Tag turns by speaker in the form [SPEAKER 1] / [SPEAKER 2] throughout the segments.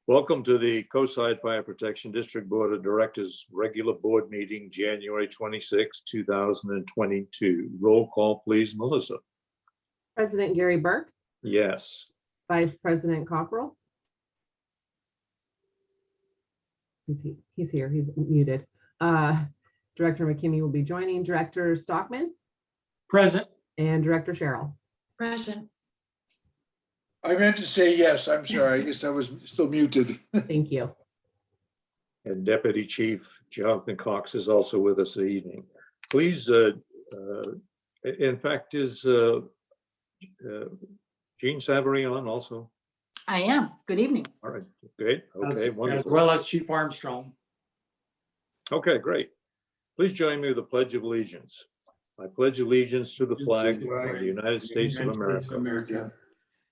[SPEAKER 1] Welcome to the Coastside Fire Protection District Board of Directors regular board meeting, January 26, 2022. Roll call, please, Melissa.
[SPEAKER 2] President Gary Burke,
[SPEAKER 1] Yes.
[SPEAKER 2] Vice President Cockrell. He's here, he's muted. Director McKinney will be joining. Director Stockman
[SPEAKER 3] Present.
[SPEAKER 2] and Director Sherrill.
[SPEAKER 4] Present.
[SPEAKER 5] I meant to say yes. I'm sorry. I guess I was still muted.
[SPEAKER 2] Thank you.
[SPEAKER 1] And Deputy Chief Jonathan Cox is also with us this evening. Please, in fact, is Jean Savory on also?
[SPEAKER 4] I am. Good evening.
[SPEAKER 1] All right, great. Okay,
[SPEAKER 3] As
[SPEAKER 1] wonderful.
[SPEAKER 3] well as Chief Armstrong.
[SPEAKER 1] Okay, great. Please join me with the Pledge of Allegiance. I pledge allegiance to the flag of the United States of America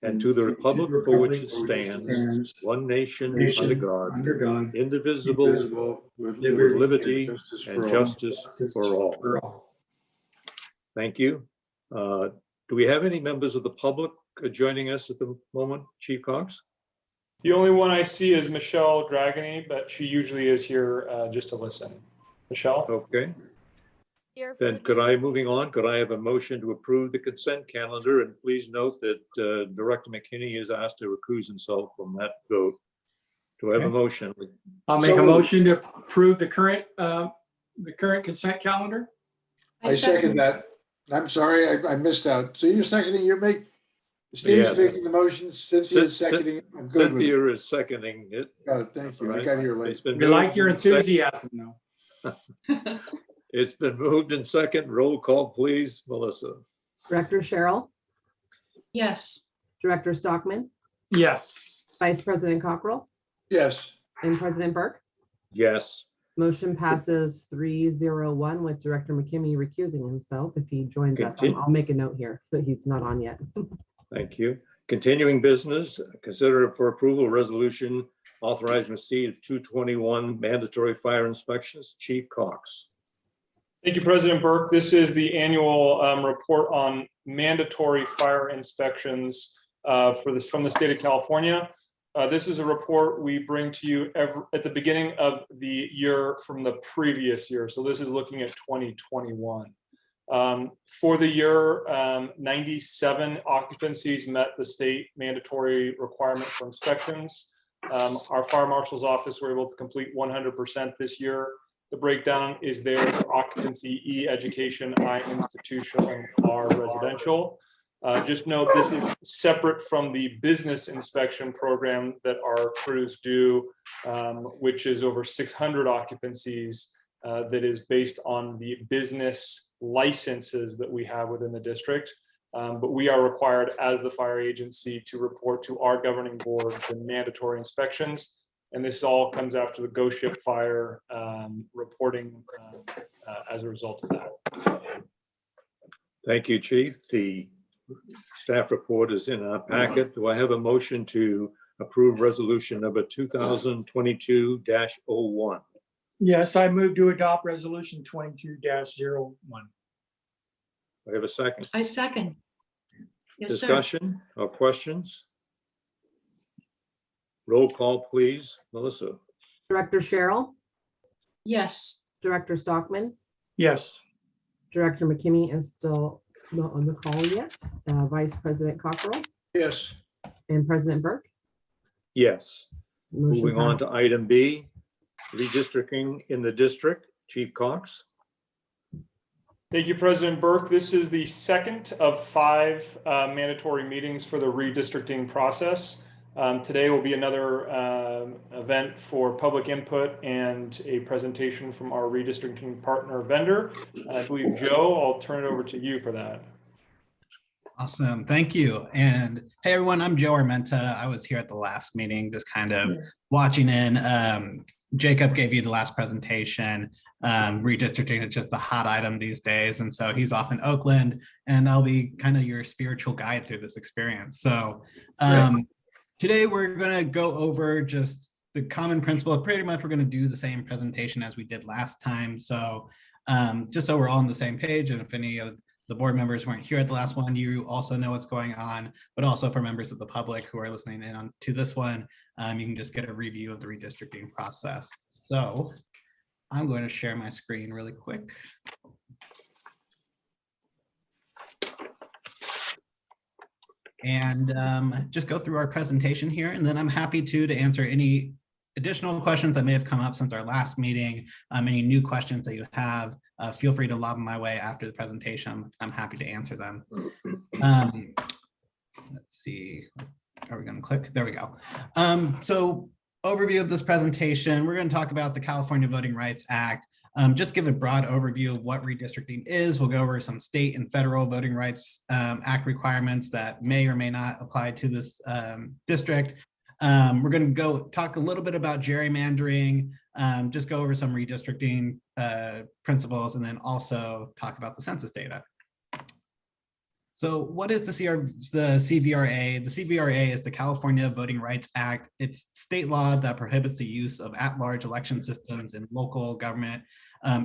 [SPEAKER 1] and to the republic for which it stands, one nation under God, indivisible, with liberty and justice for all. Thank you. Do we have any members of the public joining us at the moment, Chief Cox?
[SPEAKER 6] The only one I see is Michelle Dragony, but she usually is here just to listen. Michelle?
[SPEAKER 1] Okay. Then could I, moving on, could I have a motion to approve the consent calendar? And please note that Director McKinney is asked to recuse himself from that vote. Do I have a motion?
[SPEAKER 3] I'll make
[SPEAKER 5] So
[SPEAKER 3] a
[SPEAKER 5] moved.
[SPEAKER 3] motion to approve the current consent calendar.
[SPEAKER 5] I second that. I'm sorry, I missed out. So you're seconding, Steve's
[SPEAKER 1] Yes.
[SPEAKER 5] making the motion, Cynthia's seconding. I'm good with it.
[SPEAKER 1] Cynthia is seconding it.
[SPEAKER 5] Got it, thank you. I
[SPEAKER 1] Right.
[SPEAKER 5] got here late.
[SPEAKER 1] It's been
[SPEAKER 3] We like
[SPEAKER 1] moved
[SPEAKER 3] your
[SPEAKER 1] and second-
[SPEAKER 3] enthusiasm though.
[SPEAKER 1] It's been moved in second. Roll call, please, Melissa.
[SPEAKER 2] Director Sherrill,
[SPEAKER 4] Yes.
[SPEAKER 2] Director Stockman,
[SPEAKER 3] Yes.
[SPEAKER 2] Vice President Cockrell,
[SPEAKER 5] Yes,
[SPEAKER 2] and President Burke.
[SPEAKER 1] Yes.
[SPEAKER 2] Motion passes 3-0-1 with Director McKinney recusing himself. If he joins us,
[SPEAKER 1] Continue.
[SPEAKER 2] I'll make a note here, but he's not on yet.
[SPEAKER 1] Thank you. Continuing business, consider for approval resolution authorizing receipt of 221 mandatory fire inspections. Chief Cox.
[SPEAKER 6] Thank you, President Burke. This is the annual report on mandatory fire inspections from the state of California. This is a report we bring to you at the beginning of the year from the previous year. So this is looking at 2021. For the year, 97 occupancies met the state mandatory requirement for inspections. Our fire marshal's office were able to complete 100% this year. The breakdown is there for occupancy: E, education; I, institutional; and R, residential. Just note this is separate from the business inspection program that our crews do, which is over 600 occupancies, that is based on the business licenses that we have within the district. But we are required as the fire agency to report to our governing board the mandatory inspections. And this all comes after the Ghost Ship fire reporting as a result of that.
[SPEAKER 1] Thank you, Chief. The staff report is in our packet. Do I have a motion to approve resolution number 2022-01?
[SPEAKER 3] Yes, I move to adopt resolution 22-01.
[SPEAKER 1] I have a second.
[SPEAKER 4] I second. Yes, sir.
[SPEAKER 1] Discussion or questions? Roll call, please, Melissa.
[SPEAKER 2] Director Sherrill,
[SPEAKER 4] Yes.
[SPEAKER 2] Director Stockman,
[SPEAKER 3] Yes.
[SPEAKER 2] Director McKinney is still not on the call yet. Vice President Cockrell
[SPEAKER 5] yes.
[SPEAKER 2] and President Burke.
[SPEAKER 1] Yes.
[SPEAKER 2] Motion
[SPEAKER 1] Moving on
[SPEAKER 2] passed.
[SPEAKER 1] to item B, redistricting in the district. Chief Cox.
[SPEAKER 6] Thank you, President Burke. This is the second of 5 mandatory meetings for the redistricting process. Today will be another event for public input and a presentation from our redistricting partner vendor. I believe, Joe, I'll turn it over to you for that.
[SPEAKER 7] Awesome, thank you. And hey everyone, I'm Joe Armenta. I was here at the last meeting, just kind of watching in. Jacob gave you the last presentation. Redistricting is just the hot item these days. And so he's off in Oakland and I'll be kind of your spiritual guide through this experience. So today we're gonna go over just the common principle. Pretty much we're gonna do the same presentation as we did last time. So just so we're all on the same page, and if any of the board members who weren't here at the last one, you also know what's going on, but also for members of the public who are listening in on to this one, you can just get a review of the redistricting process. So I'm going to share my screen really quick. And just go through our presentation here, and then I'm happy to answer any additional questions that may have come up since our last meeting. Any new questions that you have, feel free to lob them my way after the presentation. I'm happy to answer them. Let's see, are we going to click? There we go. So overview of this presentation, we're going to talk about the California Voting Rights Act. Just give a broad overview of what redistricting is. We'll go over some state and federal Voting Rights Act requirements that may or may not apply to this district. We're going to go talk a little bit about gerrymandering, just go over some redistricting principles, and then also talk about the census data. So what is the CVRA? The CVRA is the California Voting Rights Act. It's state law that prohibits the use of at-large election systems in local government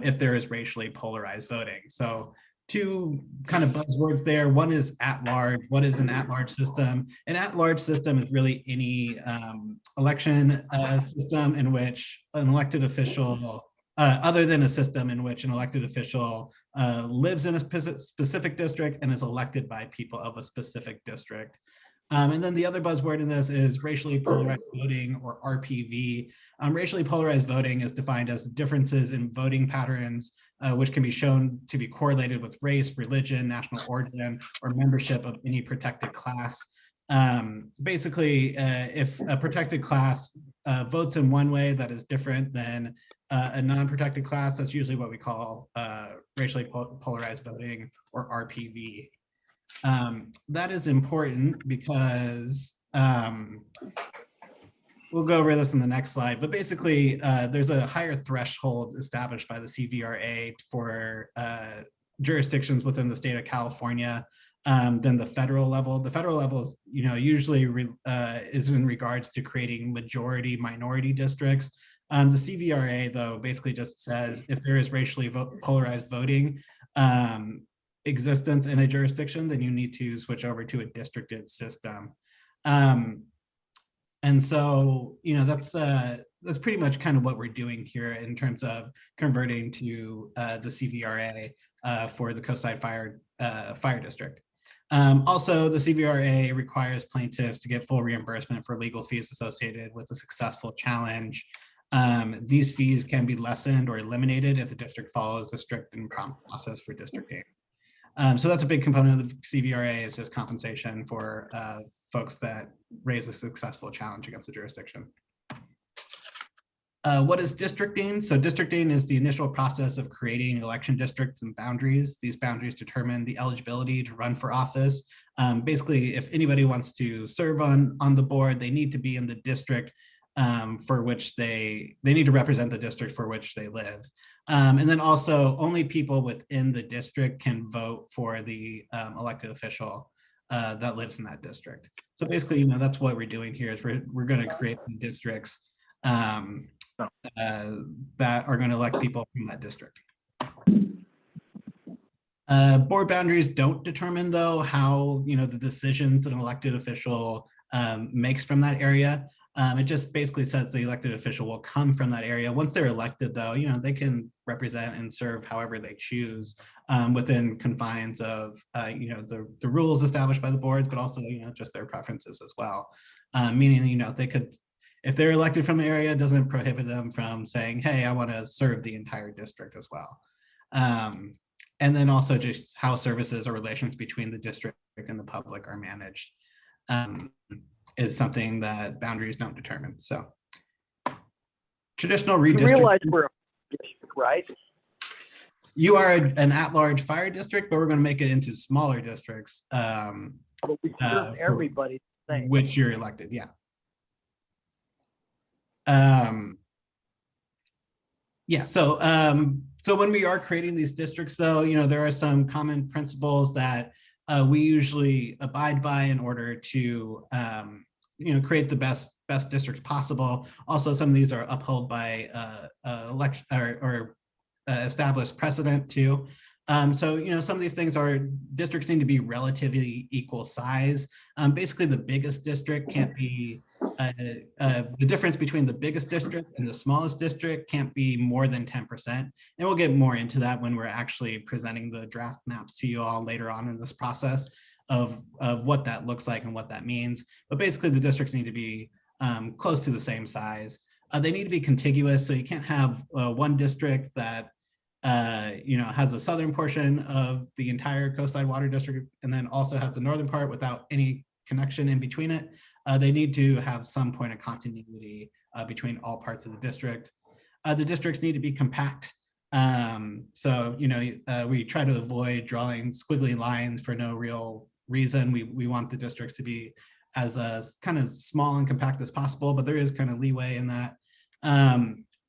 [SPEAKER 7] if there is racially polarized voting. So two kind of buzzwords there. One is at-large. What is an at-large system? An at-large system is really any election system in which an elected official, other than a system in which an elected official lives in a specific district and is elected by people of a specific district. And then the other buzzword in this is racially polarized voting, or RPV. Racially polarized voting is defined as differences in voting patterns, which can be shown to be correlated with race, religion, national origin, or membership of any protected class. Basically, if a protected class votes in one way that is different than a non-protected class, that's usually what we call racially polarized voting, or RPV. That is important because we'll go over this in the next slide, but basically there's a higher threshold established by the CVRA for jurisdictions within the state of California than the federal level. The federal level is, usually is in regards to creating majority minority districts. The CVRA, though, basically just says if there is racially polarized voting existence in a jurisdiction, then you need to switch over to a districted system. And so, that's pretty much kind of what we're doing here in terms of converting to the CVRA for the Coastside Fire District. Also, the CVRA requires plaintiffs to get full reimbursement for legal fees associated with a successful challenge. These fees can be lessened or eliminated if the district follows a strict and prompt process for districting. So that's a big component of the CVRA, is just compensation for folks that raise a successful challenge against the jurisdiction. What is districting? So districting is the initial process of creating election districts and boundaries. These boundaries determine the eligibility to run for office. Basically, if anybody wants to serve on the board, they need to be in the district for which they need to represent the district for which they live. And then also only people within the district can vote for the elected official that lives in that district. So basically, that's what we're doing here is we're going to create districts that are going to elect people from that district. Board boundaries don't determine, though, how the decisions an elected official makes from that area. It just basically says the elected official will come from that area. Once they're elected, though, they can represent and serve however they choose within confines of, the rules established by the boards, but also, just their preferences as well. Meaning, they could, if they're elected from the area, it doesn't prohibit them from saying, hey, I want to serve the entire district as well. And then also just how services or relations between the district and the public are managed. Is something that boundaries don't determine. So traditional redistricting.
[SPEAKER 8] You realize we're a district, right?
[SPEAKER 7] You are an at-large fire district, but we're going to make it into smaller districts.
[SPEAKER 8] But we serve everybody the same.
[SPEAKER 7] Which you're elected, yeah. Yeah, so when we are creating these districts, though, there are some common principles that we usually abide by in order to create the best districts possible. Also, some of these are upheld by election or established precedent too. So, some of these things are, districts need to be relatively equal size. Basically, the biggest district can't be, the difference between the biggest district and the smallest district can't be more than 10%. And we'll get more into that when we're actually presenting the draft maps to you all later on in this process of what that looks like and what that means. But basically, the districts need to be close to the same size. They need to be contiguous, so you can't have one district that has a southern portion of the entire Coastside Water District and then also has the northern part without any connection in between it. They need to have some point of continuity between all parts of the district. The districts need to be compact. So, we try to avoid drawing squiggly lines for no real reason. We want the districts to be as kind of small and compact as possible, but there is kind of leeway in that.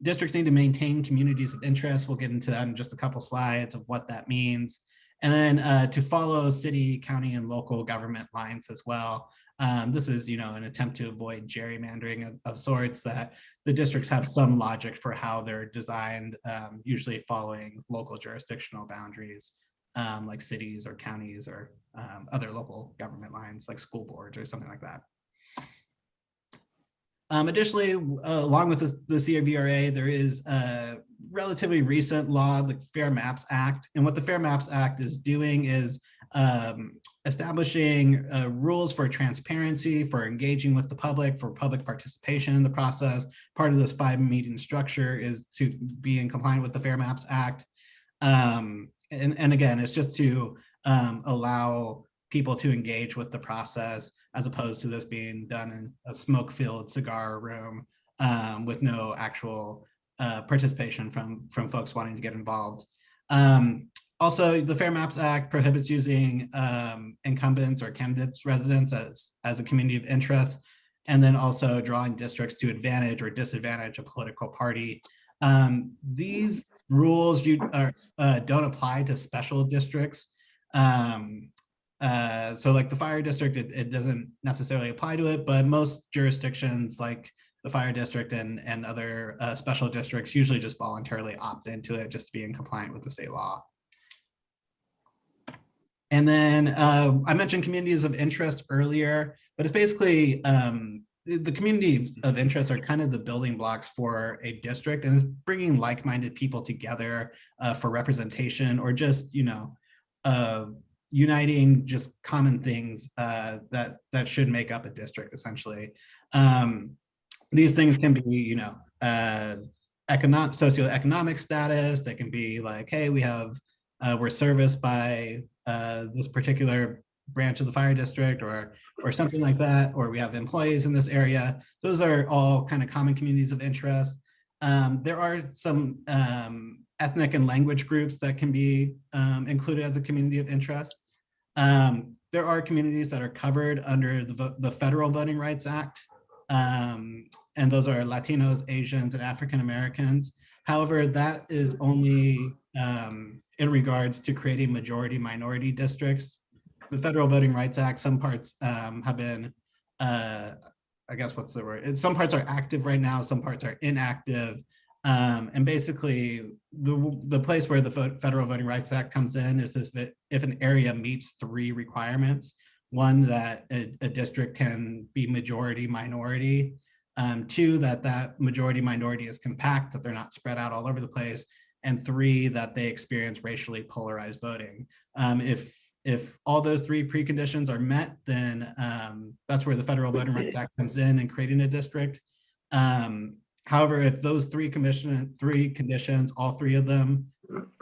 [SPEAKER 7] Districts need to maintain communities of interest. We'll get into that in just a couple slides of what that means. And then to follow city, county, and local government lines as well. This is, an attempt to avoid gerrymandering of sorts, that the districts have some logic for how they're designed, usually following local jurisdictional boundaries, like cities or counties or other local government lines like school boards or something like that. Additionally, along with the CRVRA, there is a relatively recent law, the Fair Maps Act. And what the Fair Maps Act is doing is establishing rules for transparency, for engaging with the public, for public participation in the process. Part of this 5-meeting structure is to be in compliance with the Fair Maps Act. And again, it's just to allow people to engage with the process, as opposed to this being done in a smoke-filled cigar room with no actual participation from folks wanting to get involved. Also, the Fair Maps Act prohibits using incumbents or candidates' residents as a community of interest, and then also drawing districts to advantage or disadvantage a political party. These rules don't apply to special districts. So like the fire district, it doesn't necessarily apply to it, but most jurisdictions like the fire district and other special districts usually just voluntarily opt into it just to be in compliance with the state law. And then I mentioned communities of interest earlier, but it's basically the communities of interest are kind of the building blocks for a district, and it's bringing like-minded people together for representation, or just, uniting just common things that should make up a district, essentially. These things can be, socioeconomic status. They can be like, hey, we're serviced by this particular branch of the fire district, or something like that, or we have employees in this area. Those are all kind of common communities of interest. There are some ethnic and language groups that can be included as a community of interest. There are communities that are covered under the Federal Voting Rights Act, and those are Latinos, Asians, and African Americans. However, that is only in regards to creating majority minority districts. The Federal Voting Rights Act, some parts have been, I guess what's the word? Some parts are active right now, some parts are inactive. And basically, the place where the Federal Voting Rights Act comes in is that if an area meets 3 requirements: 1, that a district can be majority minority; 2, that majority minority is compact, that they're not spread out all over the place; and 3, that they experience racially polarized voting. If all those 3 preconditions are met, then that's where the Federal Voting Rights Act comes in and creating a district. However, if those 3 conditions, all 3 of them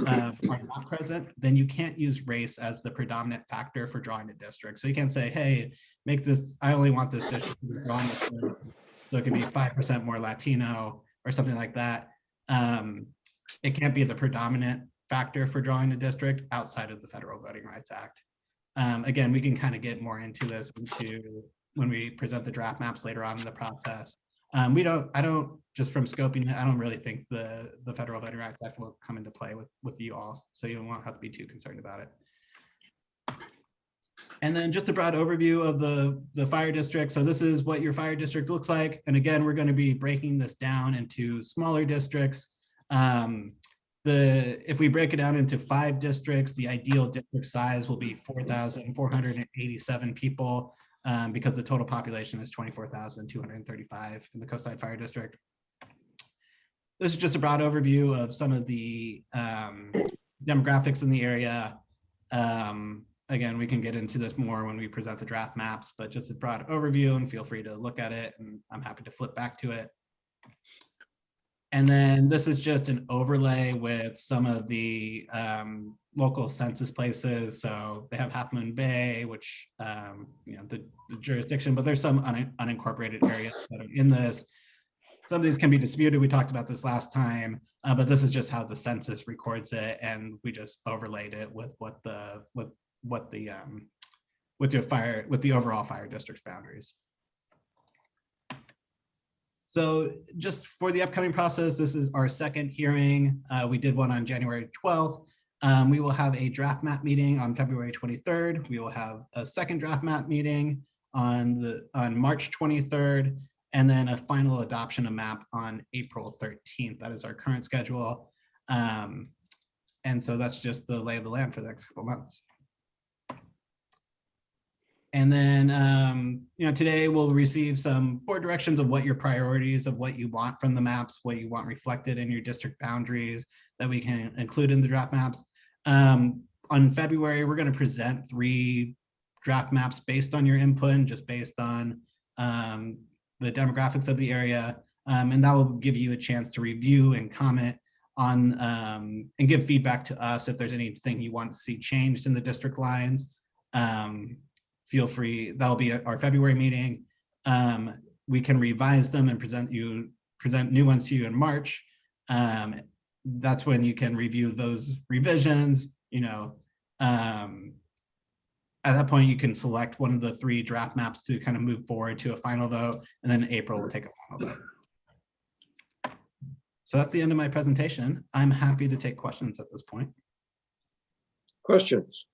[SPEAKER 7] are not present, then you can't use race as the predominant factor for drawing a district. So you can't say, hey, make this, I only want this district to be drawn this way, so it can be 5% more Latino or something like that. It can't be the predominant factor for drawing a district outside of the Federal Voting Rights Act. Again, we can kind of get more into this when we present the draft maps later on in the process. I don't, just from scoping it, I don't really think the Federal Voting Rights Act will come into play with you all, so you won't have to be too concerned about it. And then just a broad overview of the fire district. So this is what your fire district looks like. And again, we're going to be breaking this down into smaller districts. if we break it down into 5 districts, the ideal district size will be 4,487 people because the total population is 24,235 in the Coastside Fire District. This is just a broad overview of some of the demographics in the area. Again, we can get into this more when we present the draft maps, but just a broad overview, and feel free to look at it, and I'm happy to flip back to it. And then this is just an overlay with some of the local census places. So they have Half Moon Bay, which, you know, the jurisdiction, but there's some unincorporated areas that are in this. Some of these can be disputed. We talked about this last time, but this is just how the census records it, and we just overlaid it with what the overall fire district's boundaries. So just for the upcoming process, this is our second hearing. We did one on January 12th. We will have a draft map meeting on February 23rd. We will have a second draft map meeting on March 23rd, and then a final adoption of map on April 13th. That is our current schedule. And so that's just the lay of the land for the next couple months. And then, you know, today we'll receive some board directions of what your priorities of what you want from the maps, what you want reflected in your district boundaries that we can include in the draft maps. On February, we're going to present 3 draft maps based on your input and just based on the demographics of the area. And that will give you a chance to review and comment on and give feedback to us if there's anything you want to see changed in the district lines. Feel free, that'll be our February meeting. We can revise them and present new ones to you in March. That's when you can review those revisions. You know, at that point, you can select one of the 3 draft maps to kind of move forward to a final vote, and then April will take a final vote. So that's the end of my presentation. I'm happy to take questions at this point.
[SPEAKER 1] Questions?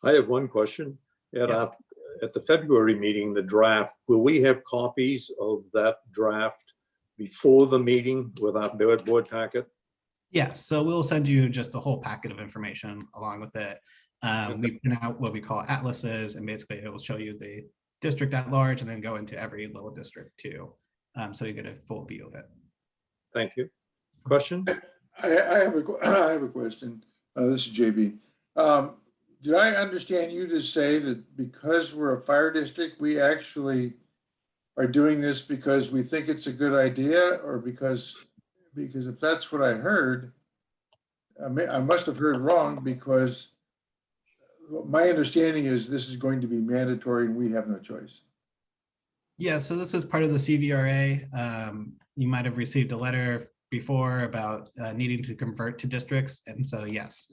[SPEAKER 1] I have one question. At the February meeting, the draft, will we have copies of that draft before the meeting with our board packet?
[SPEAKER 7] Yes, so we'll send you just a whole packet of information along with it. We print out what we call atlases, and basically it will show you the district at large and then go into every little district too. So you get a full view of it.
[SPEAKER 1] Thank you. Question?
[SPEAKER 5] I have a question. This is JB. Did I understand you to say that because we're a fire district, we actually are doing this because we think it's a good idea, or because if that's what I heard, I must have heard wrong, because my understanding is this is going to be mandatory and we have no choice.
[SPEAKER 7] Yeah, so this is part of the CVRA. You might have received a letter before about needing to convert to districts. And so, yes,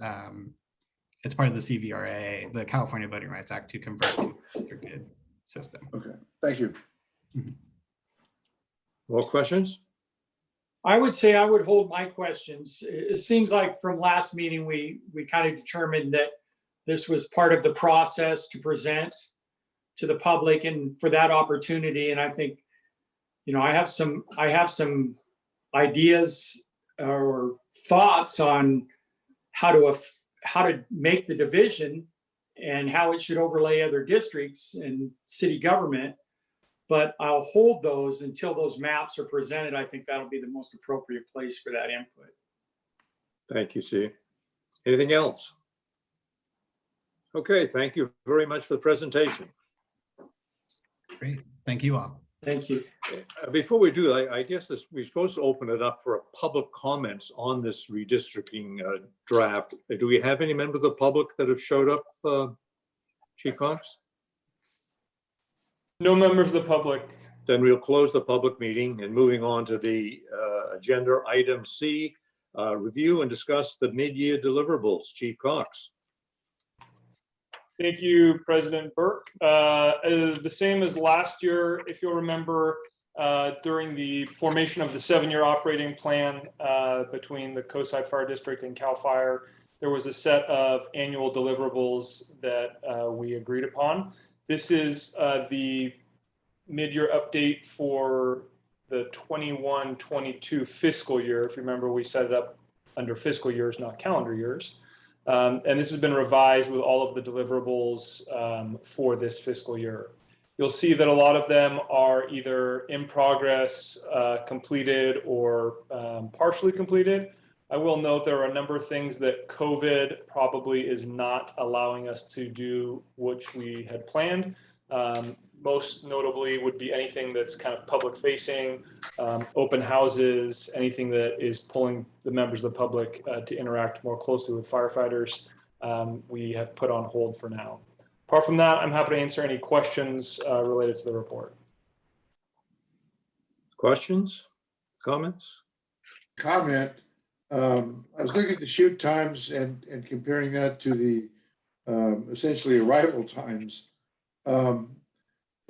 [SPEAKER 7] it's part of the CVRA, the California Voting Rights Act, to convert to a districted system.
[SPEAKER 5] Okay, thank you.
[SPEAKER 1] More questions?
[SPEAKER 3] I would say I would hold my questions. It seems like from last meeting, we kind of determined that this was part of the process to present to the public and for that opportunity. And I think, you know, I have some ideas or thoughts on how to make the division and how it should overlay other districts and city government. But I'll hold those until those maps are presented. I think that'll be the most appropriate place for that input.
[SPEAKER 1] Thank you, Steve. Anything else? Okay, thank you very much for the presentation.
[SPEAKER 7] Great, thank you all.
[SPEAKER 3] Thank you.
[SPEAKER 1] Before we do, I guess we're supposed to open it up for public comments on this redistricting draft. Do we have any members of the public that have showed up, Chief Cox?
[SPEAKER 6] No members of the public.
[SPEAKER 1] Then we'll close the public meeting, and moving on to the agenda item C, review and discuss the mid-year deliverables. Chief Cox.
[SPEAKER 6] Thank you, President Burke. The same as last year, if you'll remember, during the formation of the 7-year operating plan between the Coastside Fire District and CAL FIRE, there was a set of annual deliverables that we agreed upon. This is the mid-year update for the 21-22 fiscal year. If you remember, we set it up under fiscal years, not calendar years. And this has been revised with all of the deliverables for this fiscal year. You'll see that a lot of them are either in progress, completed, or partially completed. I will note there are a number of things that COVID probably is not allowing us to do, which we had planned. Most notably would be anything that's kind of public facing, open houses, anything that is pulling the members of the public to interact more closely with firefighters. We have put on hold for now. Apart from that, I'm happy to answer any questions related to the report.
[SPEAKER 1] Questions, comments?
[SPEAKER 5] Comment. I was looking at the shoot times and comparing that to the essentially arrival times.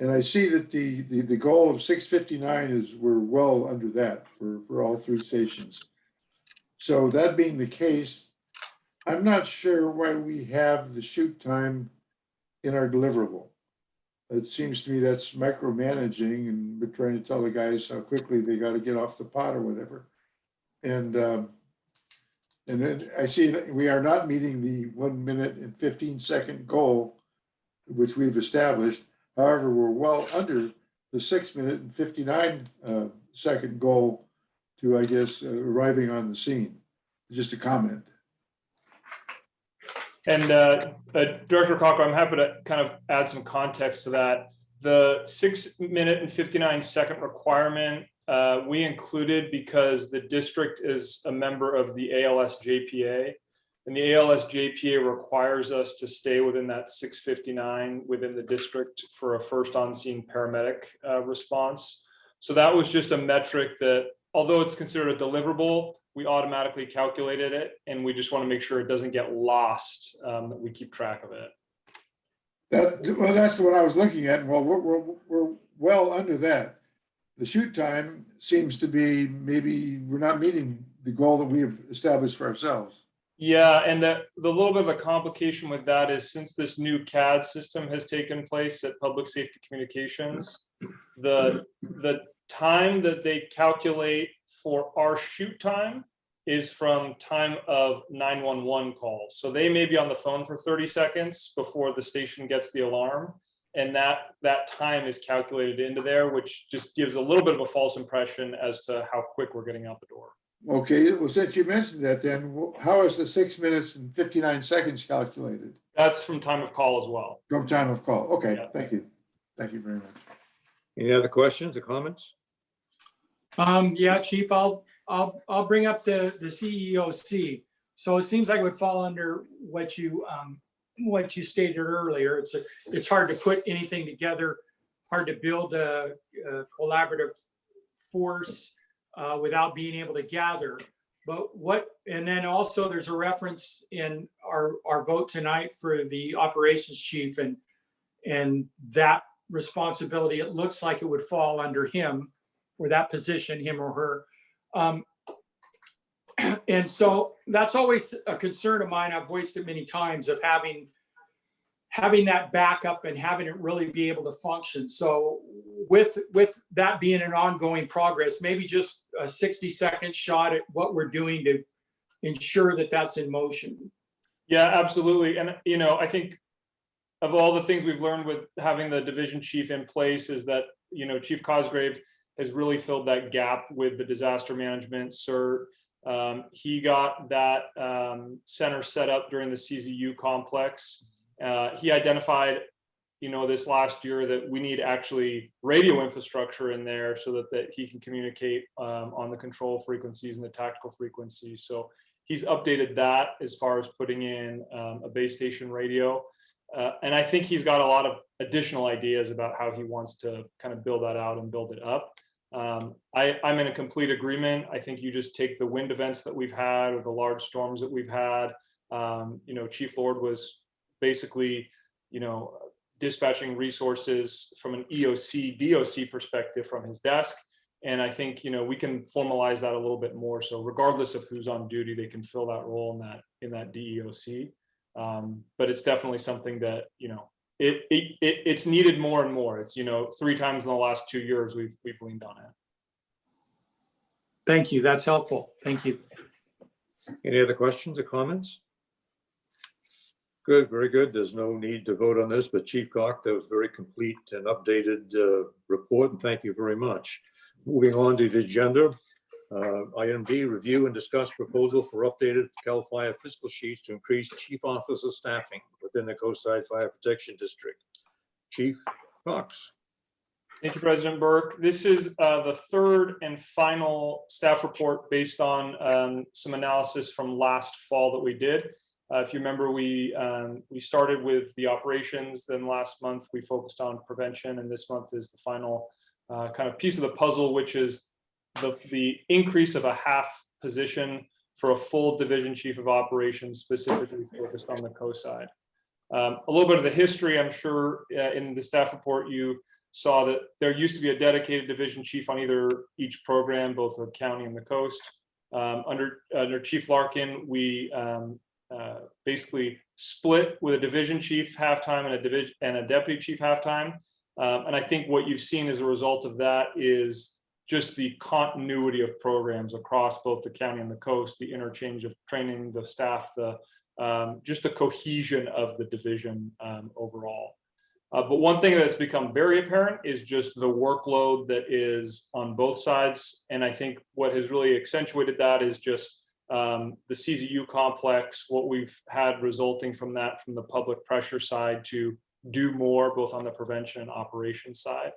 [SPEAKER 5] And I see that the goal of 6:59 is we're well under that for all three stations. So that being the case, I'm not sure why we have the shoot time in our deliverable. It seems to me that's micromanaging, and we're trying to tell the guys how quickly they got to get off the pot or whatever. And then I see we are not meeting the 1 minute and 15-second goal, which we've established. However, we're well under the 6 minute and 59-second goal to, I guess, arriving on the scene. Just a comment.
[SPEAKER 6] And Director Cocker, I'm happy to kind of add some context to that. The 6 minute and 59-second requirement we included because the district is a member of the ALS-JPA, and the ALS-JPA requires us to stay within that 6:59 within the district for a first on-scene paramedic response. So that was just a metric that, although it's considered a deliverable, we automatically calculated it, and we just want to make sure it doesn't get lost, that we keep track of it.
[SPEAKER 5] Well, that's what I was looking at. Well, we're well under that. The shoot time seems to be maybe we're not meeting the goal that we have established for ourselves.
[SPEAKER 6] Yeah, and the little bit of a complication with that is since this new CAD system has taken place at Public Safety Communications, the time that they calculate for our shoot time is from time of 911 calls. So they may be on the phone for 30 seconds before the station gets the alarm, and that time is calculated into there, which just gives a little bit of a false impression as to how quick we're getting out the door.
[SPEAKER 5] Okay, well, since you mentioned that, then how is the 6 minutes and 59 seconds calculated?
[SPEAKER 6] That's from time of call as well.
[SPEAKER 5] From time of call. Okay,
[SPEAKER 6] Yeah.
[SPEAKER 5] Thank you. Thank you very much.
[SPEAKER 1] Any other questions or comments?
[SPEAKER 3] Yeah, Chief, I'll bring up the CEOC. So it seems like it would fall under what you stated earlier. It's hard to put anything together, hard to build a collaborative force without being able to gather. And then also there's a reference in our vote tonight for the operations chief and that responsibility. It looks like it would fall under him, or that position, him or her. And so that's always a concern of mine. I've voiced it many times, of having that backup and having it really be able to function. So with that being an ongoing progress, maybe just a 60-second shot at what we're doing to ensure that that's in motion.
[SPEAKER 6] Yeah, absolutely. And, I think of all the things we've learned with having the division chief in place is that, Chief Cosgrave has really filled that gap with the disaster management cert. He got that center set up during the CZU complex. He identified, this last year that we need actually radio infrastructure in there so that he can communicate on the control frequencies and the tactical frequencies. So he's updated that as far as putting in a base station radio. And I think he's got a lot of additional ideas about how he wants to kind of build that out and build it up. I'm in a complete agreement. I think you just take the wind events that we've had or the large storms that we've had. Chief Lord was basically, dispatching resources from an EOC, DOC perspective from his desk. And I think, we can formalize that a little bit more. So regardless of who's on duty, they can fill that role in that DEOC. But it's definitely something that, it's needed more and more. It's, 3 times in the last 2 years we've leaned on it.
[SPEAKER 3] Thank you. That's helpful. Thank you.
[SPEAKER 1] Any other questions or comments? Good, very good. There's no need to vote on this, but Chief Cox, that was very complete and updated report, and thank you very much. Moving on to the agenda. Item D, review and discuss proposal for updated CAL FIRE fiscal sheets to increase chief officer staffing within the Coastside Fire Protection District. Chief Cox.
[SPEAKER 6] Thank you, President Burke. This is the third and final staff report based on some analysis from last fall that we did. If you remember, we started with the operations, then last month we focused on prevention, and this month is the final kind of piece of the puzzle, which is the increase of a half position for a full division chief of operations, specifically focused on the Coastside. A little bit of the history, I'm sure in the staff report, you saw that there used to be a dedicated division chief on each program, both the county and the coast. Under Chief Larkin, we basically split with a division chief half-time and a deputy chief half-time. And I think what you've seen as a result of that is just the continuity of programs across both the county and the coast, the interchange of training, the staff, just the cohesion of the division overall. But one thing that's become very apparent is just the workload that is on both sides. And I think what has really accentuated that is just the CZU complex, what we've had resulting from that, from the public pressure side to do more, both on the prevention and operations side.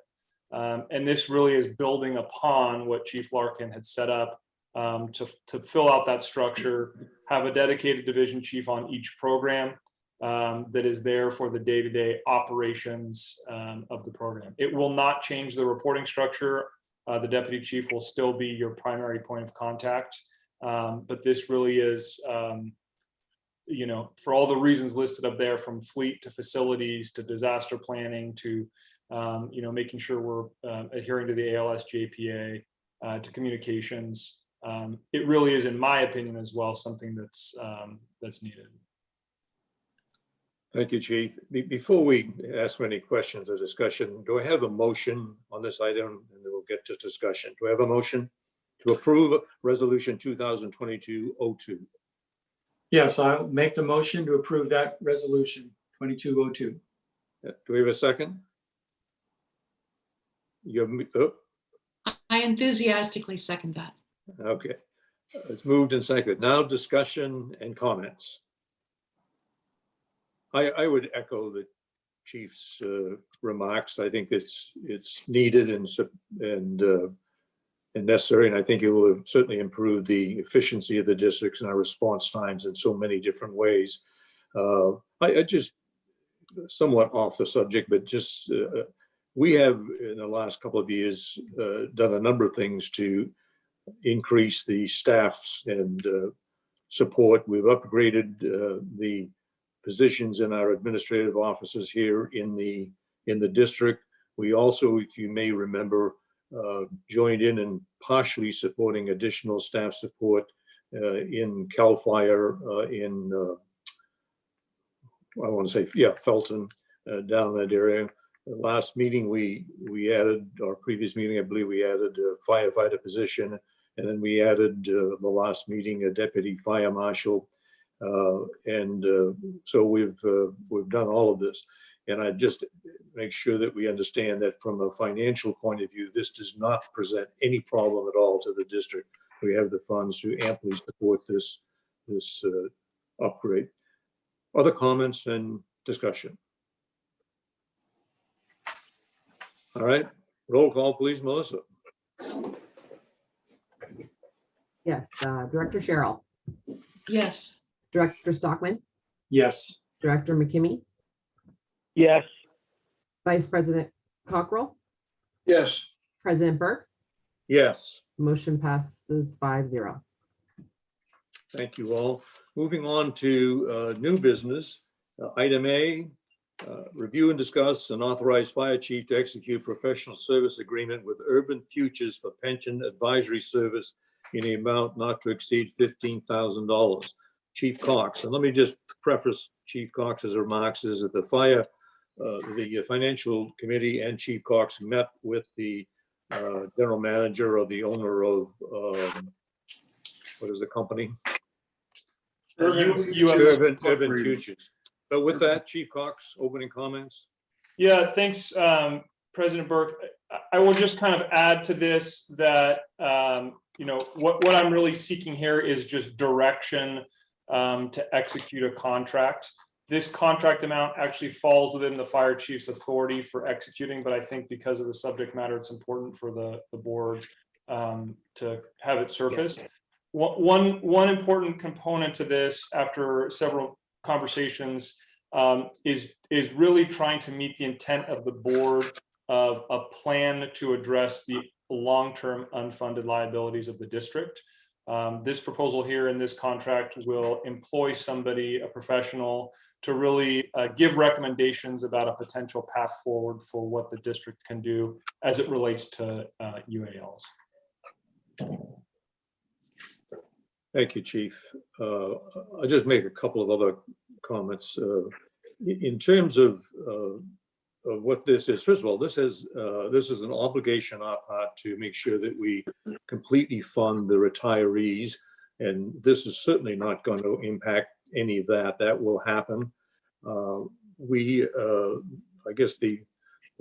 [SPEAKER 6] And this really is building upon what Chief Larkin had set up to fill out that structure, have a dedicated division chief on each program that is there for the day-to-day operations of the program. It will not change the reporting structure. The deputy chief will still be your primary point of contact. But this really is, for all the reasons listed up there, from fleet to facilities to disaster planning to making sure we're adhering to the ALS JPA, to communications. It really is, in my opinion, as well, something that's needed.
[SPEAKER 1] Thank you, Chief. Before we ask any questions or discussion, do I have a motion on this item? And then we'll get to discussion. Do I have a motion to approve Resolution 2022-02?
[SPEAKER 3] Yes, I'll make the motion to approve that resolution 2202.
[SPEAKER 1] Do we have a second?
[SPEAKER 4] I enthusiastically second that.
[SPEAKER 1] Okay, it's moved and seconded. Now discussion and comments. I would echo the chief's remarks. I think it's needed and necessary, and I think it will certainly improve the efficiency of the districts and our response times in so many different ways. I just somewhat off the subject, but just we have in the last couple of years done a number of things to increase the staff's and support. We've upgraded the positions in our administrative offices here in the district. We also, if you may remember, joined in partially supporting additional staff support in CAL FIRE in I want to say, yeah, Felton, down in that area. Last meeting we added, our previous meeting, I believe we added a firefighter position, and then we added the last meeting a deputy fire marshal. So we've done all of this, and I just make sure that we understand that from a financial point of view, this does not present any problem at all to the district. We have the funds to amply support this upgrade. Other comments and discussion? All right, roll call, please, Melissa.
[SPEAKER 2] Yes, Director Sherrill,
[SPEAKER 4] Yes.
[SPEAKER 2] Director Stockman,
[SPEAKER 3] Yes.
[SPEAKER 2] Director McKimmey,
[SPEAKER 8] Yes.
[SPEAKER 2] Vice President Cockrell,
[SPEAKER 5] Yes.
[SPEAKER 2] President Burke.
[SPEAKER 1] Yes.
[SPEAKER 2] Motion passes 5-0.
[SPEAKER 1] Thank you all. Moving on to new business. Item A, review and discuss and authorize fire chief to execute professional service agreement with Urban Futures for pension advisory service in the amount not to exceed $15,000. Chief Cox, and let me just preface Chief Cox's remarks is that the financial committee and Chief Cox met with the general manager or the owner of, what is the company? Urban Futures. But with that, Chief Cox, opening comments?
[SPEAKER 6] Yeah, thanks, President Burke. I will just kind of add to this that, what I'm really seeking here is just direction to execute a contract. This contract amount actually falls within the fire chief's authority for executing, but I think because of the subject matter, it's important for the board to have it surface. One important component to this, after several conversations, is really trying to meet the intent of the board of a plan to address the long-term unfunded liabilities of the district. This proposal here in this contract will employ somebody, a professional, to really give recommendations about a potential path forward for what the district can do as it relates to UALs.
[SPEAKER 1] Thank you, Chief. I'll just make a couple of other comments. In terms of what this is, first of all, this is an obligation on our part to make sure that we completely fund the retirees, and this is certainly not going to impact any of that. That will happen. I guess the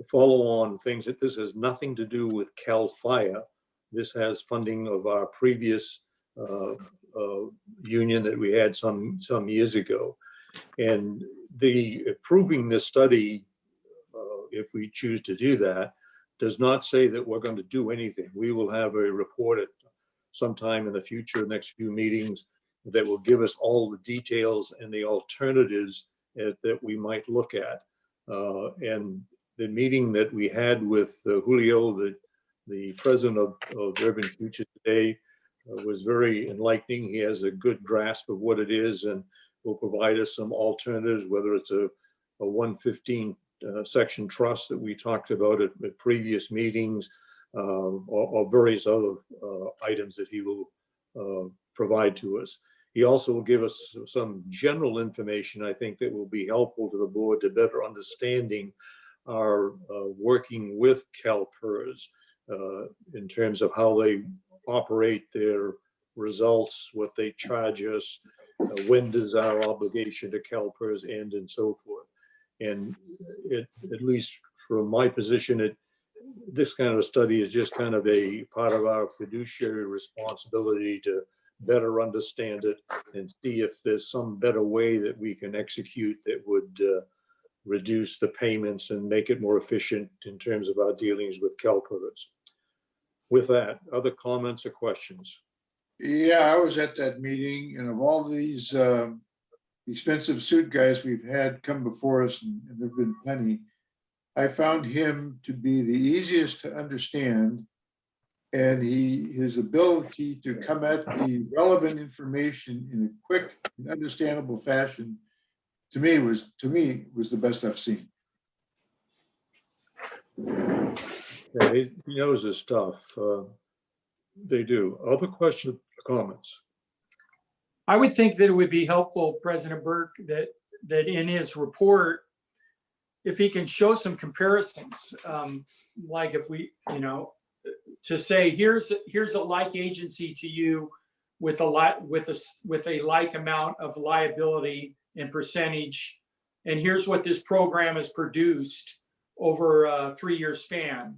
[SPEAKER 1] follow-on things, that this has nothing to do with CAL FIRE. This has funding of our previous union that we had some years ago, and the approving this study, if we choose to do that, does not say that we're going to do anything. We will have a report at sometime in the future, next few meetings, that will give us all the details and the alternatives that we might look at. And the meeting that we had with Julio, the president of Urban Future today, was very enlightening. He has a good grasp of what it is and will provide us some alternatives, whether it's a 115 section trust that we talked about at previous meetings, or various other items that he will provide to us. He also will give us some general information, I think, that will be helpful to the board to better understanding our working with CalPERS in terms of how they operate their results, what they charge us, when does our obligation to CalPERS end, and so forth. And at least from my position, this kind of a study is just kind of a part of our fiduciary responsibility to better understand it and see if there's some better way that we can execute that would reduce the payments and make it more efficient in terms of our dealings with CalPERS. With that, other comments or questions?
[SPEAKER 5] Yeah, I was at that meeting, and of all these expensive suit guys we've had come before us, and there've been plenty, I found him to be the easiest to understand, and his ability to come at the relevant information in a quick and understandable fashion, to me was the best I've seen.
[SPEAKER 1] Yeah, he knows his stuff. They do. Other questions or comments?
[SPEAKER 3] I would think that it would be helpful, President Burke, that in his report, if he can show some comparisons, like if we, to say, here's a like agency to you with a like amount of liability and percentage, and here's what this program has produced over a 3-year span.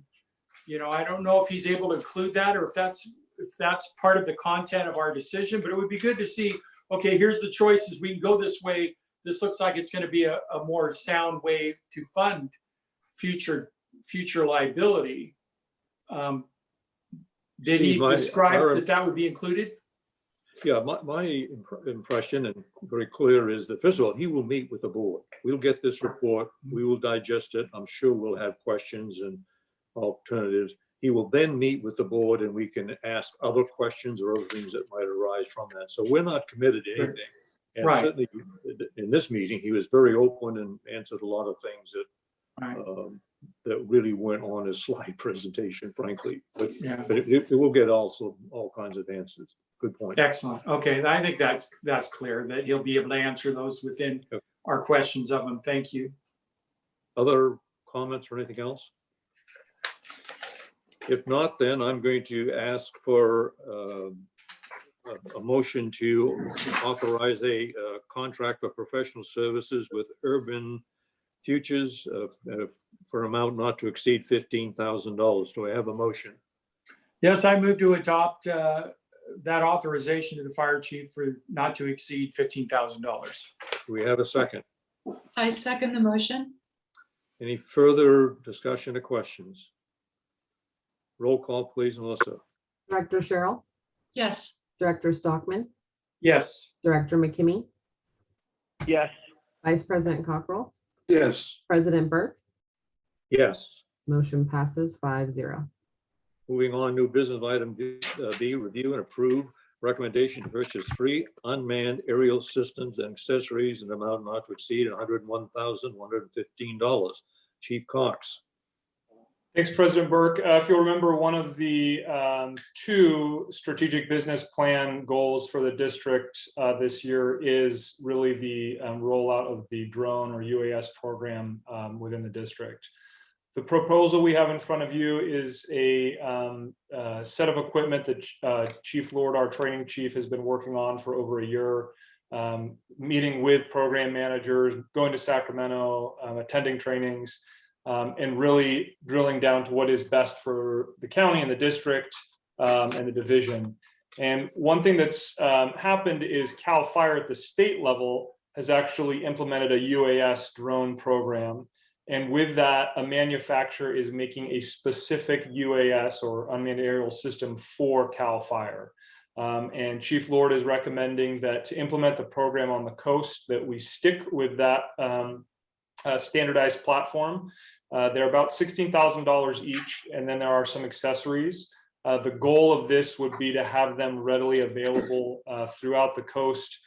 [SPEAKER 3] I don't know if he's able to include that, or if that's part of the content of our decision, but it would be good to see, okay, here's the choices. We can go this way. This looks like it's going to be a more sound way to fund future liability. Did he describe that would be included?
[SPEAKER 1] Yeah, my impression, and very clear, is that, first of all, he will meet with the board. We'll get this report. We will digest it. I'm sure we'll have questions and alternatives. He will then meet with the board, and we can ask other questions or other things that might arise from that. So we're not committed to anything. And
[SPEAKER 3] right.
[SPEAKER 1] Certainly in this meeting, he was very open and answered a lot of things that
[SPEAKER 3] right.
[SPEAKER 1] That really weren't on his slide presentation, frankly. But,
[SPEAKER 3] yeah.
[SPEAKER 1] but it will get also all kinds of answers. Good point.
[SPEAKER 3] Excellent. Okay, I think that's clear, that he'll be able to answer those within our questions of him. Thank you.
[SPEAKER 1] Other comments or anything else? If not, then I'm going to ask for a motion to authorize a contract for professional services with Urban Futures for amount not to exceed $15,000. Do I have a motion?
[SPEAKER 3] Yes, I move to adopt that authorization to the fire chief for not to exceed $15,000.
[SPEAKER 1] Do we have a second?
[SPEAKER 4] I second the motion.
[SPEAKER 1] Any further discussion or questions? Roll call, please, Melissa.
[SPEAKER 2] Director Cheryl,
[SPEAKER 4] Yes.
[SPEAKER 2] Director Stockman,
[SPEAKER 3] Yes.
[SPEAKER 2] Director McKimmy,
[SPEAKER 8] Yes.
[SPEAKER 2] Vice President Cockrell,
[SPEAKER 5] Yes,
[SPEAKER 2] President Burke.
[SPEAKER 1] Yes.
[SPEAKER 2] Motion passes 5-0.
[SPEAKER 1] Moving on, new business item B, review and approve recommendation to purchase 3 unmanned aerial systems and accessories in an amount not to exceed $101,115. Chief Cox.
[SPEAKER 6] Thanks, President Burke. If you'll remember, one of the 2 strategic business plan goals for the district this year is really the rollout of the drone or UAS program within the district. The proposal we have in front of you is a set of equipment that Chief Lord, our training chief, has been working on for over a year, meeting with program managers, going to Sacramento, attending trainings, and really drilling down to what is best for the county and the district and the division. And one thing that's happened is CAL FIRE at the state level has actually implemented a UAS drone program. And with that, a manufacturer is making a specific UAS or unmanned aerial system for CAL FIRE. And Chief Lord is recommending that to implement the program on the coast, that we stick with that standardized platform. They're about $16,000 each, and then there are some accessories. The goal of this would be to have them readily available throughout the coast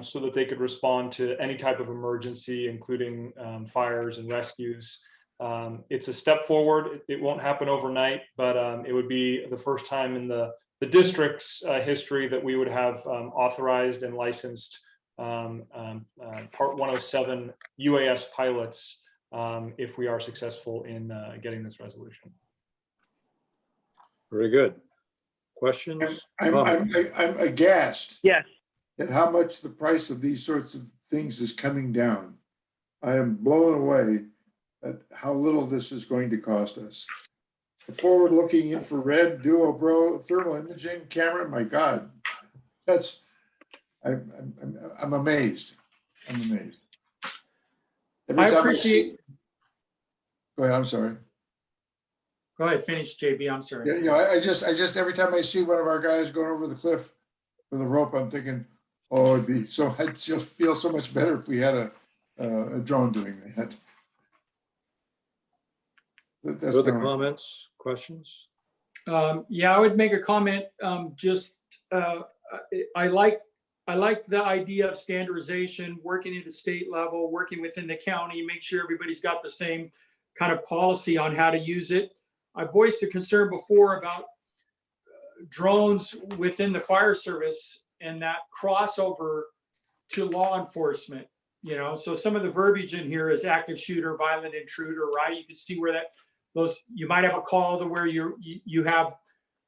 [SPEAKER 6] so that they could respond to any type of emergency, including fires and rescues. It's a step forward. It won't happen overnight, but it would be the first time in the district's history that we would have authorized and licensed Part 107 UAS pilots if we are successful in getting this resolution.
[SPEAKER 1] Very good. Questions?
[SPEAKER 5] I'm aghast
[SPEAKER 8] Yes.
[SPEAKER 5] at how much the price of these sorts of things is coming down. I am blown away at how little this is going to cost us. The forward-looking infrared duo bro thermal imaging camera, my God, that's, I'm amazed. I'm amazed. Every
[SPEAKER 3] I
[SPEAKER 5] time
[SPEAKER 3] appreciate.
[SPEAKER 5] Go ahead, I'm sorry.
[SPEAKER 3] Go ahead, finish, JB. I'm sorry.
[SPEAKER 5] Yeah, you know, I just every time I see one of our guys going over the cliff with a rope, I'm thinking, oh, it'd be so, I'd just feel so much better if we had a drone doing that. That's
[SPEAKER 1] Further
[SPEAKER 5] my-
[SPEAKER 1] comments, questions?
[SPEAKER 3] Yeah, I would make a comment. I like the idea of standardization, working at the state level, working within the county, make sure everybody's got the same kind of policy on how to use it. I voiced a concern before about drones within the fire service and that crossover to law enforcement. You know, so some of the verbiage in here is active shooter, violent intruder, right? You can see where you might have a call to where you have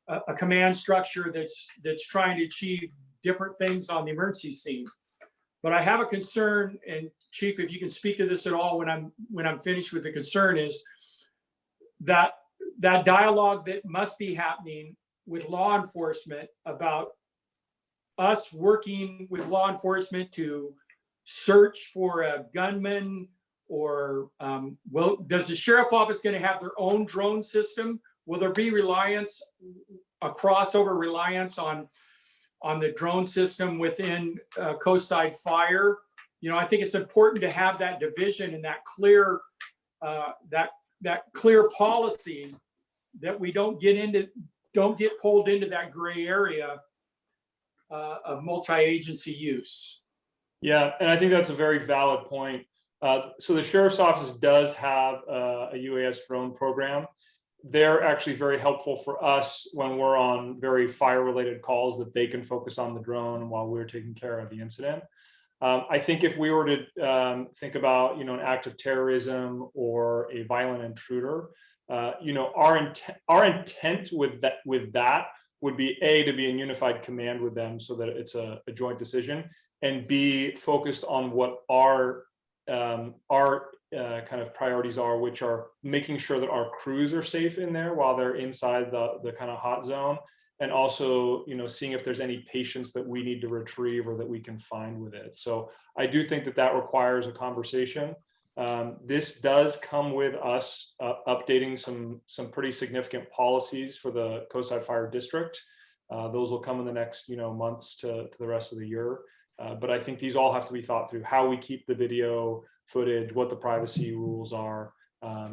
[SPEAKER 3] a command structure that's trying to achieve different things on the emergency scene. But I have a concern, and Chief, if you can speak to this at all when I'm finished with the concern, is that dialogue that must be happening with law enforcement about us working with law enforcement to search for a gunman, or does the sheriff office going to have their own drone system? Will there be a crossover reliance on the drone system within Coastside Fire? You know, I think it's important to have that division and that clear clear policy, that we don't get pulled into that gray area of multi-agency use.
[SPEAKER 6] Yeah, and I think that's a very valid point. So the sheriff's office does have a UAS drone program. They're actually very helpful for us when we're on very fire-related calls, that they can focus on the drone while we're taking care of the incident. I think if we were to think about, an act of terrorism or a violent intruder, Our intent with that would be A, to be in unified command with them so that it's a joint decision, and B, focused on what our kind of priorities are, which are making sure that our crews are safe in there while they're inside the kind of hot zone, and also, seeing if there's any patients that we need to retrieve or that we can find with it. So I do think that requires a conversation. This does come with us updating some pretty significant policies for the Coastside Fire District. Those will come in the next months to the rest of the year. But I think these all have to be thought through: how we keep the video footage, what the privacy rules are.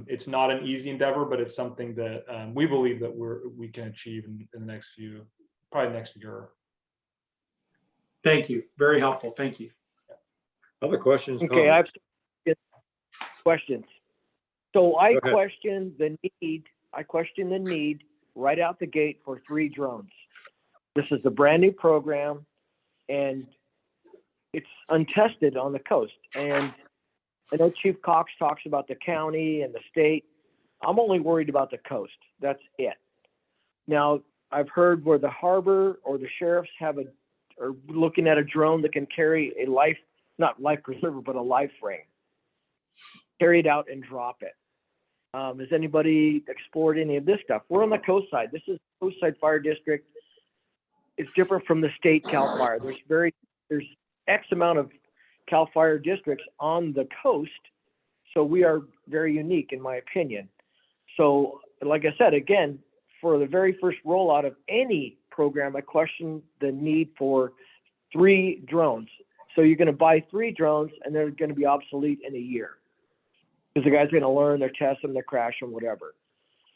[SPEAKER 6] It's not an easy endeavor, but it's something that we believe that we can achieve in the next probably next year.
[SPEAKER 3] Thank you. Very helpful. Thank you.
[SPEAKER 1] Other questions?
[SPEAKER 8] Okay, I have
[SPEAKER 1] comments?
[SPEAKER 8] questions. So I
[SPEAKER 1] Go ahead.
[SPEAKER 8] question the need right out the gate for 3 drones. This is a brand new program and it's untested on the coast. And I know Chief Cox talks about the county and the state. I'm only worried about the coast. That's it. Now, I've heard where the harbor or the sheriffs are looking at a drone that can carry not life preserver, but a life ring. Carry it out and drop it. Has anybody explored any of this stuff? We're on the coast side. This is Coastside Fire District. It's different from the state CAL FIRE. There's X amount of CAL FIRE districts on the coast. So we are very unique in my opinion. So like I said, again, for the very first rollout of any program, I question the need for 3 drones. So you're going to buy 3 drones and they're going to be obsolete in a year because the guy's going to learn, they're testing, they're crashing, whatever.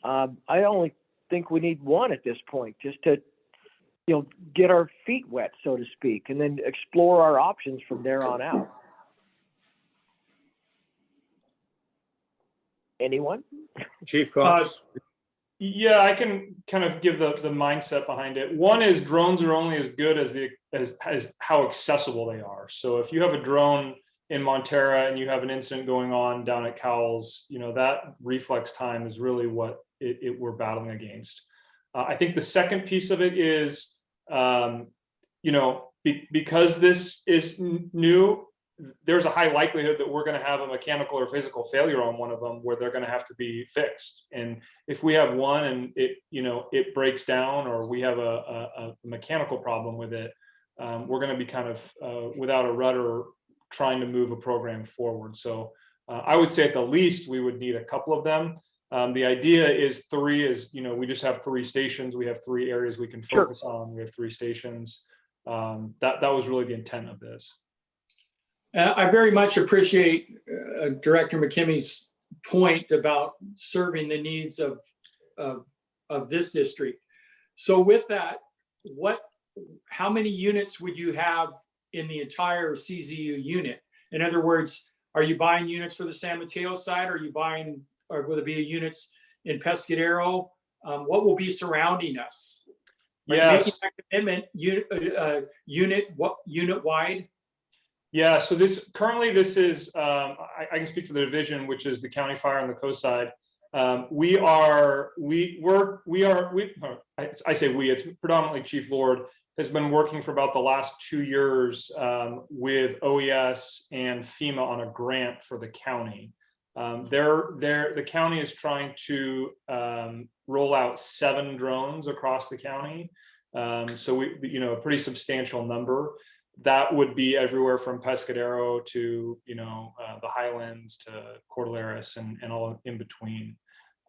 [SPEAKER 8] I only think we need 1 at this point, just to get our feet wet, so to speak, and then explore our options from there on out. Anyone?
[SPEAKER 1] Chief Cox?
[SPEAKER 6] Yeah, I can kind of give the mindset behind it. One is drones are only as good as how accessible they are. So if you have a drone in Montera and you have an incident going on down at Cowles, that reflex time is really what we're battling against. I think the second piece of it is, because this is new, there's a high likelihood that we're going to have a mechanical or physical failure on one of them where they're going to have to be fixed. And if we have one and it breaks down, or we have a mechanical problem with it, we're going to be kind of without a rudder trying to move a program forward. So I would say at the least we would need a couple of them. The idea is 3 is, we just have 3 stations. We have 3 areas we can focus on. We have 3 stations. That was really the intent of this.
[SPEAKER 3] I very much appreciate Director McKimmy's point about serving the needs of this district. So with that, how many units would you have in the entire CZU unit? In other words, are you buying units for the San Mateo side? Or will there be units in Pescadero? What will be surrounding us?
[SPEAKER 6] Yes.
[SPEAKER 3] Making that commitment unit wide.
[SPEAKER 6] Yeah, so this is, I can speak for the division, which is the county fire on the coast side. I say we, it's predominantly Chief Lord, has been working for about the last 2 years with OES and FEMA on a grant for the county. The county is trying to roll out 7 drones across the county. So a pretty substantial number. That would be everywhere from Pescadero to the Highlands to Cordilleras and all in between.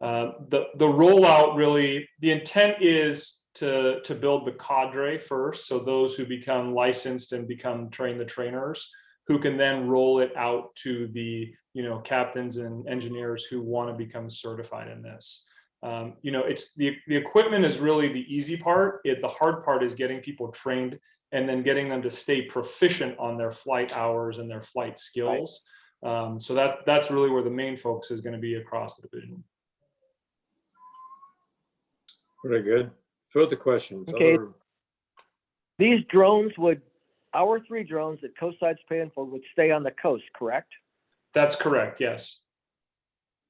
[SPEAKER 6] The rollout, really, the intent is to build the cadre first, so those who become licensed and train the trainers, who can then roll it out to the captains and engineers who want to become certified in this. It's the equipment is really the easy part. The hard part is getting people trained and then getting them to stay proficient on their flight hours and their flight skills. So that's really where the main focus is going to be across the division.
[SPEAKER 1] Very good. Further questions?
[SPEAKER 8] Okay. These drones our 3 drones that Coastside's paying for would stay on the coast, correct?
[SPEAKER 6] That's correct, yes.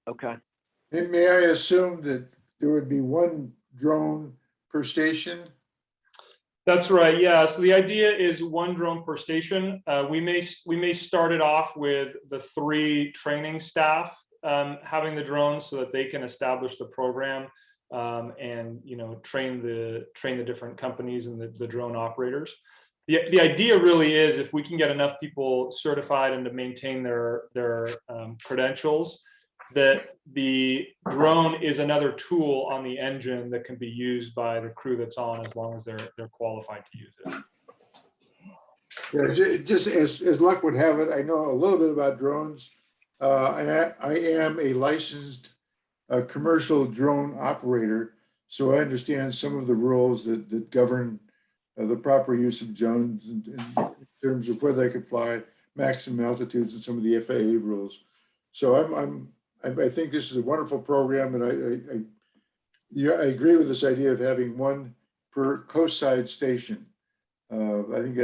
[SPEAKER 8] Okay.
[SPEAKER 5] And may I assume that there would be one drone per station?
[SPEAKER 6] That's right. Yeah. So the idea is one drone per station. We may start it off with the 3 training staff having the drones so that they can establish the program and train the different companies and the drone operators. The idea really is if we can get enough people certified and to maintain their credentials, that the drone is another tool on the engine that can be used by the crew that's on, as long as they're qualified to use it.
[SPEAKER 5] Yeah, just as luck would have it, I know a little bit about drones. I am a licensed commercial drone operator, so I understand some of the rules that govern the proper use of drones in terms of where they could fly, maximum altitudes, and some of the FAA rules. So I think this is a wonderful program, and I agree with this idea of having one per coastside station. I think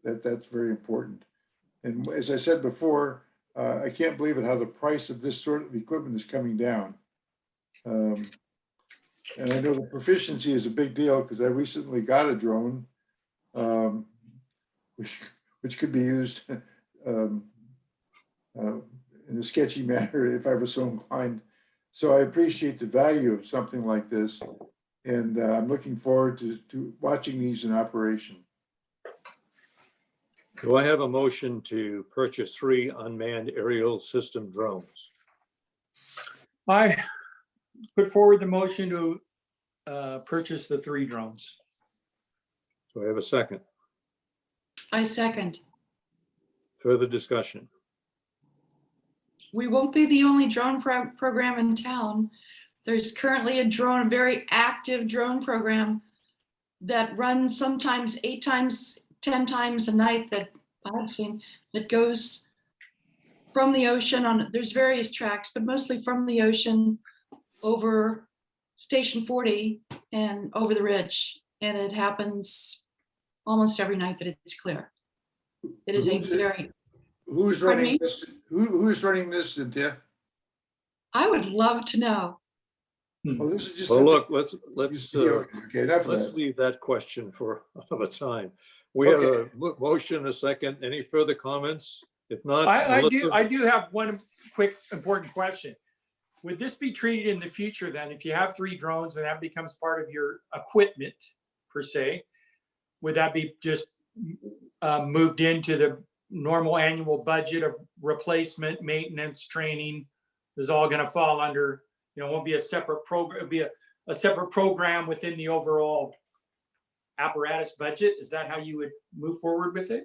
[SPEAKER 5] that's very important. And as I said before, I can't believe it how the price of this sort of equipment is coming down. And I know the proficiency is a big deal because I recently got a drone, which could be used in a sketchy manner if I was so inclined. So I appreciate the value of something like this. And I'm looking forward to watching these in operation.
[SPEAKER 1] Do I have a motion to purchase 3 unmanned aerial system drones?
[SPEAKER 3] I put forward the motion to purchase the 3 drones.
[SPEAKER 1] Do I have a second?
[SPEAKER 4] I second.
[SPEAKER 1] Further discussion?
[SPEAKER 4] We won't be the only drone program in town. There's currently a very active drone program that runs sometimes 8 times, 10 times a night that I've seen, that goes from the ocean there's various tracks, but mostly from the ocean over Station 40 and over the ridge. And it happens almost every night that it's clear. It is
[SPEAKER 5] Who's
[SPEAKER 4] Pardon
[SPEAKER 5] running
[SPEAKER 4] me?
[SPEAKER 5] this? Who's running this, Cynthia?
[SPEAKER 4] I would love to know.
[SPEAKER 5] Well, this is just.
[SPEAKER 1] Well, look, let's
[SPEAKER 5] Okay, enough of
[SPEAKER 1] let's
[SPEAKER 5] that.
[SPEAKER 1] leave that question for another time. We have a motion, a second. Any further comments? If not,
[SPEAKER 3] I
[SPEAKER 1] Melissa?
[SPEAKER 3] do have one quick important question. Would this be treated in the future then, if you have 3 drones and that becomes part of your equipment per se, would that be just moved into the normal annual budget of replacement, maintenance, training? Is all going to fall under, won't be a separate program, it'll be a separate program within the overall apparatus budget? Is that how you would move forward with it?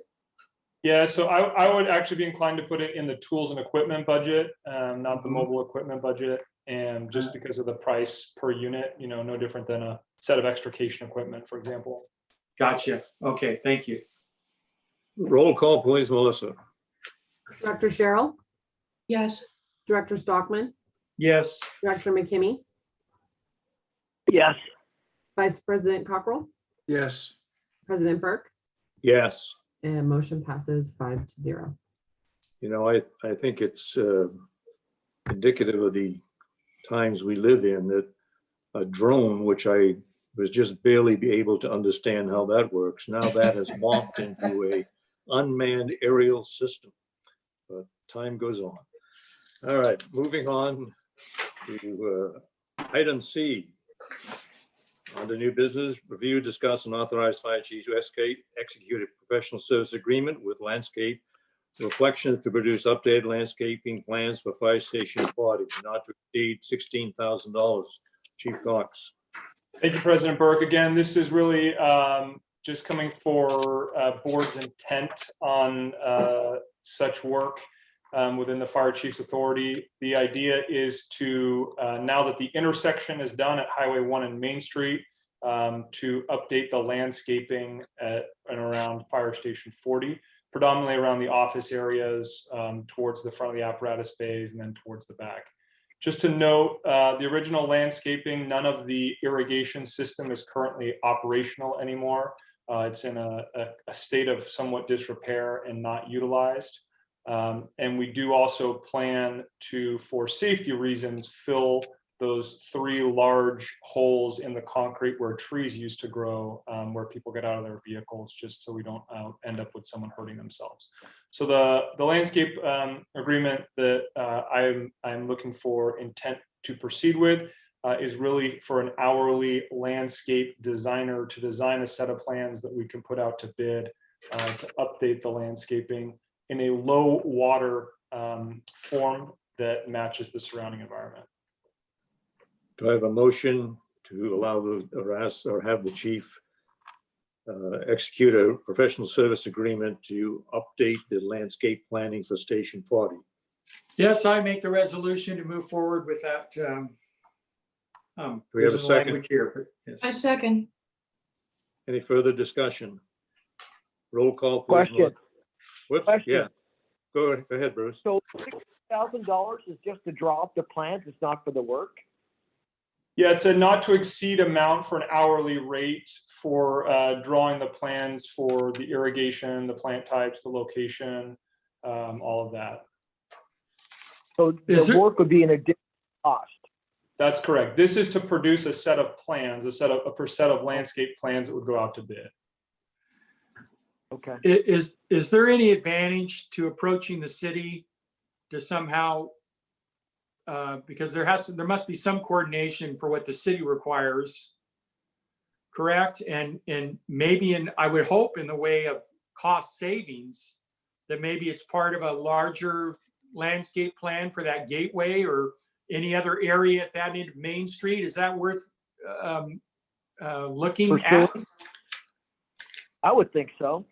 [SPEAKER 6] Yeah, so I would actually be inclined to put it in the tools and equipment budget, not the mobile equipment budget. And just because of the price per unit, no different than a set of extrication equipment, for example.
[SPEAKER 3] Gotcha. Okay, thank you.
[SPEAKER 1] Roll call, please, Melissa.
[SPEAKER 2] Director Cheryl,
[SPEAKER 4] Yes.
[SPEAKER 2] Director Stockman,
[SPEAKER 3] Yes.
[SPEAKER 2] Director McKinney,
[SPEAKER 8] Yes.
[SPEAKER 2] Vice President Cockrell,
[SPEAKER 5] Yes.
[SPEAKER 2] President Burke,
[SPEAKER 1] Yes.
[SPEAKER 2] and motion passes 5-0.
[SPEAKER 1] I think it's indicative of the times we live in that a drone, which I was just barely be able to understand how that works, now that has morphed into a unmanned aerial system. But time goes on. All right, moving on to item C. Under new business, review, discuss, and authorize fire chief to execute a professional service agreement with Landscape Reflections to produce updated landscaping plans for Fire Station 40, not to exceed $16,000. Chief Cox.
[SPEAKER 6] Thank you, President Burke. Again, this is really just coming for board's intent on such work within the fire chief's authority. The idea is to, now that the intersection is done at Highway 1 and Main Street, to update the landscaping at and around Fire Station 40, predominantly around the office areas, towards the front of the apparatus bays and then towards the back. Just to note, the original landscaping, none of the irrigation system is currently operational anymore. It's in a state of somewhat disrepair and not utilized. And we do also plan to, for safety reasons, fill those 3 large holes in the concrete where trees used to grow, where people get out of their vehicles, just so we don't end up with someone hurting themselves. So the landscape agreement that I'm looking for intent to proceed with is really for an hourly landscape designer to design a set of plans that we can put out to bid to update the landscaping in a low water form that matches the surrounding environment.
[SPEAKER 1] Do I have a motion to allow or have the chief execute a professional service agreement to update the landscape planning for Station 40?
[SPEAKER 3] Yes, I make the resolution to move forward with that.
[SPEAKER 1] Do we have a
[SPEAKER 3] there's
[SPEAKER 1] second?
[SPEAKER 3] language here, but yes.
[SPEAKER 4] I second.
[SPEAKER 1] Any further discussion? Roll call, please.
[SPEAKER 8] Question.
[SPEAKER 1] Melissa. Whoops,
[SPEAKER 8] Question.
[SPEAKER 1] yeah. Go ahead, Bruce.
[SPEAKER 8] So $6,000 is just to draw up the plans, it's not for the work?
[SPEAKER 6] Yeah, it's a not to exceed amount for an hourly rate for drawing the plans for the irrigation, the plant types, the location, all of that.
[SPEAKER 8] So
[SPEAKER 3] Is
[SPEAKER 8] the
[SPEAKER 3] it-
[SPEAKER 8] work would be an additional cost.
[SPEAKER 6] That's correct. This is to produce a set of plans, a set of landscape plans that would go out to bid.
[SPEAKER 8] Okay.
[SPEAKER 3] Is there any advantage to approaching the city to somehow, because there must be some coordination for what the city requires, correct? And maybe I would hope in the way of cost savings, that maybe it's part of a larger landscape plan for that gateway or any other area at that end of Main Street. Is that worth looking
[SPEAKER 8] For sure.
[SPEAKER 3] at?
[SPEAKER 8] I would think so.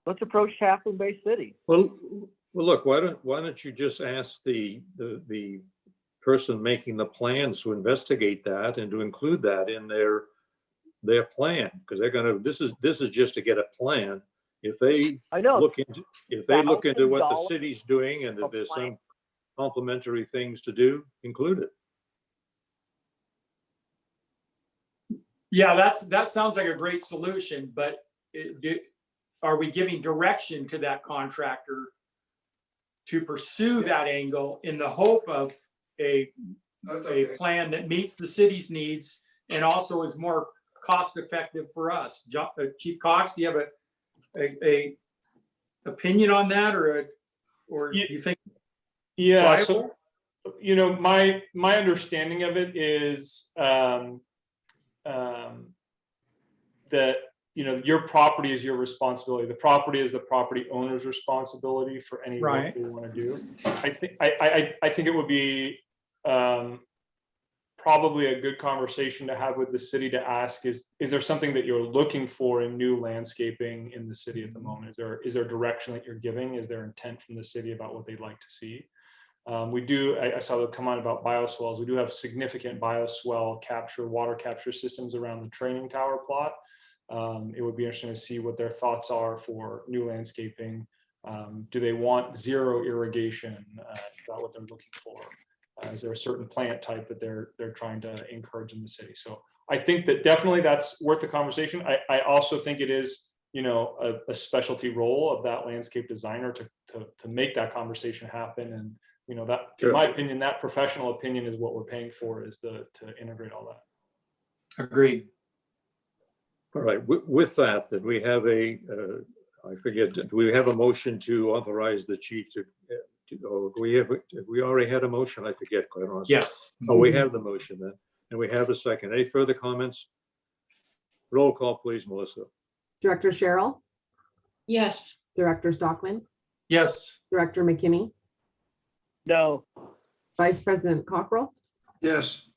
[SPEAKER 8] Let's approach Half Moon Bay City.
[SPEAKER 1] Well, look, why don't you just ask the person making the plans to investigate that and to include that in their plan, because they're gonna, this is just to get a plan. If they
[SPEAKER 8] I know.
[SPEAKER 1] look into what the
[SPEAKER 8] $1,000
[SPEAKER 1] city's doing and that
[SPEAKER 8] of
[SPEAKER 1] there's
[SPEAKER 8] plan.
[SPEAKER 1] some complementary things to do, include it.
[SPEAKER 3] Yeah, that sounds like a great solution, but are we giving direction to that contractor to pursue that angle in the hope of a plan that meets the city's needs and also is more cost effective for us? Chief Cox, do you have a opinion on that, or you think?
[SPEAKER 6] Yeah,
[SPEAKER 3] viable?
[SPEAKER 6] so, my understanding of it is that, your property is your responsibility. The property is the property owner's responsibility for any work
[SPEAKER 3] Right.
[SPEAKER 6] they want to do. I think it would be probably a good conversation to have with the city to ask, is there something that you're looking for in new landscaping in the city at the moment? Is there direction that you're giving? Is there intent from the city about what they'd like to see? I saw the comment about bioswales. We do have significant bioswale water capture systems around the training tower plot. It would be interesting to see what their thoughts are for new landscaping. Do they want zero irrigation? Is that what they're looking for? Is there a certain plant type that they're trying to encourage in the city? So I think that definitely that's worth the conversation. I also think it is, a specialty role of that landscape designer to make that conversation happen. And that, in my opinion, that professional opinion is what we're paying for, is to integrate all that.
[SPEAKER 3] Agreed.
[SPEAKER 1] All right, with that, then we have I forget, do we have a motion to authorize the chief or we already had a motion? I forget, quite honestly.
[SPEAKER 3] Yes.
[SPEAKER 1] Oh, we have the motion then, and we have a second. Any further comments? Roll call, please, Melissa.
[SPEAKER 2] Director Cheryl,
[SPEAKER 4] Yes.
[SPEAKER 2] Director Stockman,
[SPEAKER 3] Yes.
[SPEAKER 2] Director McKinney,
[SPEAKER 8] No.
[SPEAKER 2] Vice President Cockrell,
[SPEAKER 5] Yes.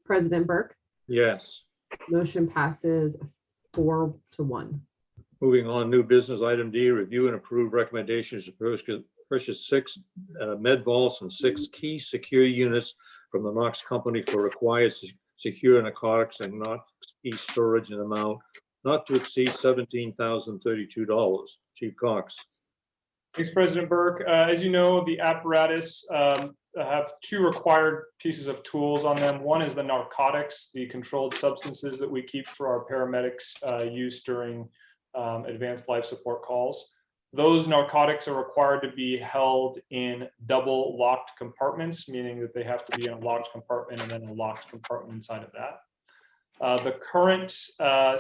[SPEAKER 2] President Burke.
[SPEAKER 1] Yes.
[SPEAKER 2] Motion passes 4-1.
[SPEAKER 1] Moving on, new business, item D, review and approve recommendations to purchase 6 med vaults and 6 key secure units from the Knox Company for required secure narcotics and Knox key storage in amount not to exceed $17,032. Chief Cox.
[SPEAKER 6] Thanks, President Burke. As you know, the apparatus have 2 required pieces of tools on them. One is the narcotics, the controlled substances that we keep for our paramedics use during advanced life support calls. Those narcotics are required to be held in double locked compartments, meaning that they have to be in a locked compartment and then a locked compartment inside of that. The current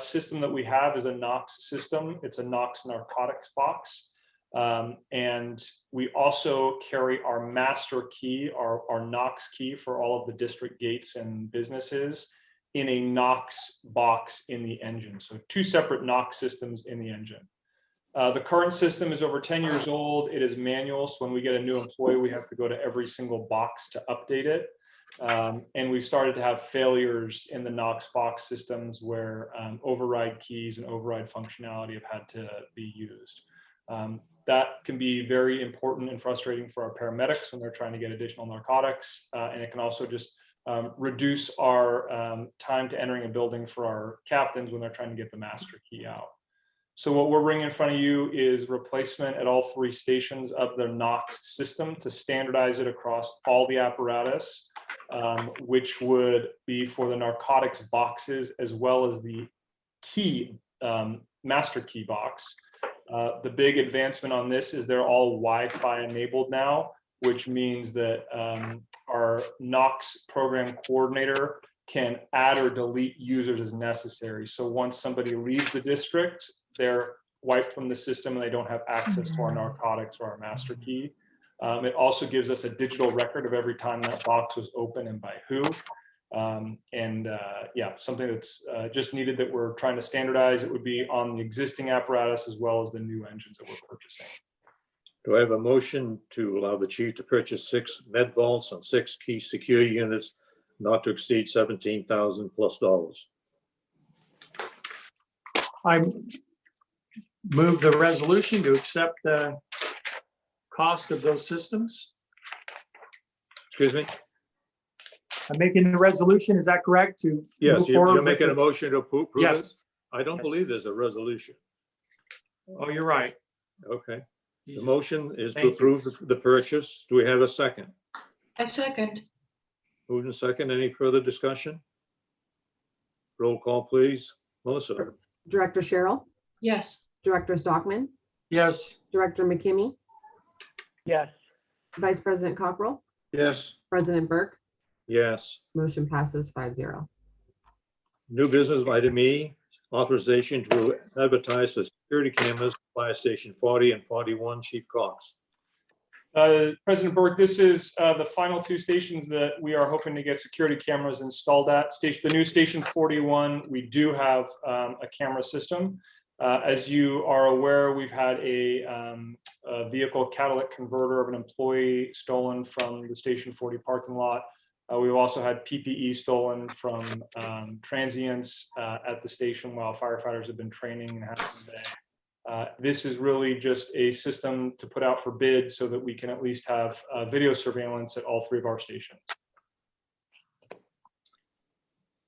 [SPEAKER 6] system that we have is a Knox system. It's a Knox narcotics box. And we also carry our master key, our Knox key for all of the district gates and businesses in a Knox box in the engine. So 2 separate Knox systems in the engine. The current system is over 10 years old. It is manual. So when we get a new employee, we have to go to every single box to update it. And we've started to have failures in the Knox box systems where override keys and override functionality have had to be used. That can be very important and frustrating for our paramedics when they're trying to get additional narcotics. And it can also just reduce our time to entering a building for our captains when they're trying to get the master key out. So what we're bringing in front of you is replacement at all 3 stations of the Knox system to standardize it across all the apparatus, which would be for the narcotics boxes as well as the key, master key box. The big advancement on this is they're all Wi-Fi enabled now, which means that our Knox program coordinator can add or delete users as necessary. So once somebody leaves the district, they're wiped from the system and they don't have access to our narcotics or our master key. It also gives us a digital record of every time that box was open and by who. Yeah, something that's just needed that we're trying to standardize. It would be on the existing apparatus as well as the new engines that we're purchasing.
[SPEAKER 1] Do I have a motion to allow the chief to purchase 6 med vaults and 6 key security units not to exceed $17,000+?
[SPEAKER 3] I move the resolution to accept the cost of those systems.
[SPEAKER 1] Excuse me?
[SPEAKER 3] I'm making the resolution, is that correct? To
[SPEAKER 1] Yes,
[SPEAKER 3] move
[SPEAKER 1] you're
[SPEAKER 3] forward
[SPEAKER 1] making a
[SPEAKER 3] with
[SPEAKER 1] motion to approve it?
[SPEAKER 3] Yes.
[SPEAKER 1] I don't
[SPEAKER 3] Yes.
[SPEAKER 1] believe there's a resolution.
[SPEAKER 3] Oh, you're right.
[SPEAKER 1] Okay. The motion is to
[SPEAKER 3] Thank you.
[SPEAKER 1] approve the purchase. Do we have a second?
[SPEAKER 4] I second.
[SPEAKER 1] Moved and second. Any further discussion? Roll call, please. Melissa?
[SPEAKER 2] Director Cheryl,
[SPEAKER 4] Yes.
[SPEAKER 2] Director Stockman,
[SPEAKER 3] Yes,
[SPEAKER 2] Director McKimmy,
[SPEAKER 8] Yes,
[SPEAKER 2] Vice President Cockrell,
[SPEAKER 5] Yes,
[SPEAKER 2] President Burke,
[SPEAKER 1] Yes.
[SPEAKER 2] motion passes 5-0.
[SPEAKER 1] New business item E, authorization to advertise for security cameras, Fire Station 40 and 41. Chief Cox.
[SPEAKER 6] President Burke, this is the final 2 stations that we are hoping to get security cameras installed at. The new station 41, we do have a camera system. As you are aware, we've had a vehicle catalytic converter of an employee stolen from the Station 40 parking lot. We've also had PPE stolen from transients at the station while firefighters have been training and having a day. This is really just a system to put out for bid so that we can at least have video surveillance at all 3 of our stations.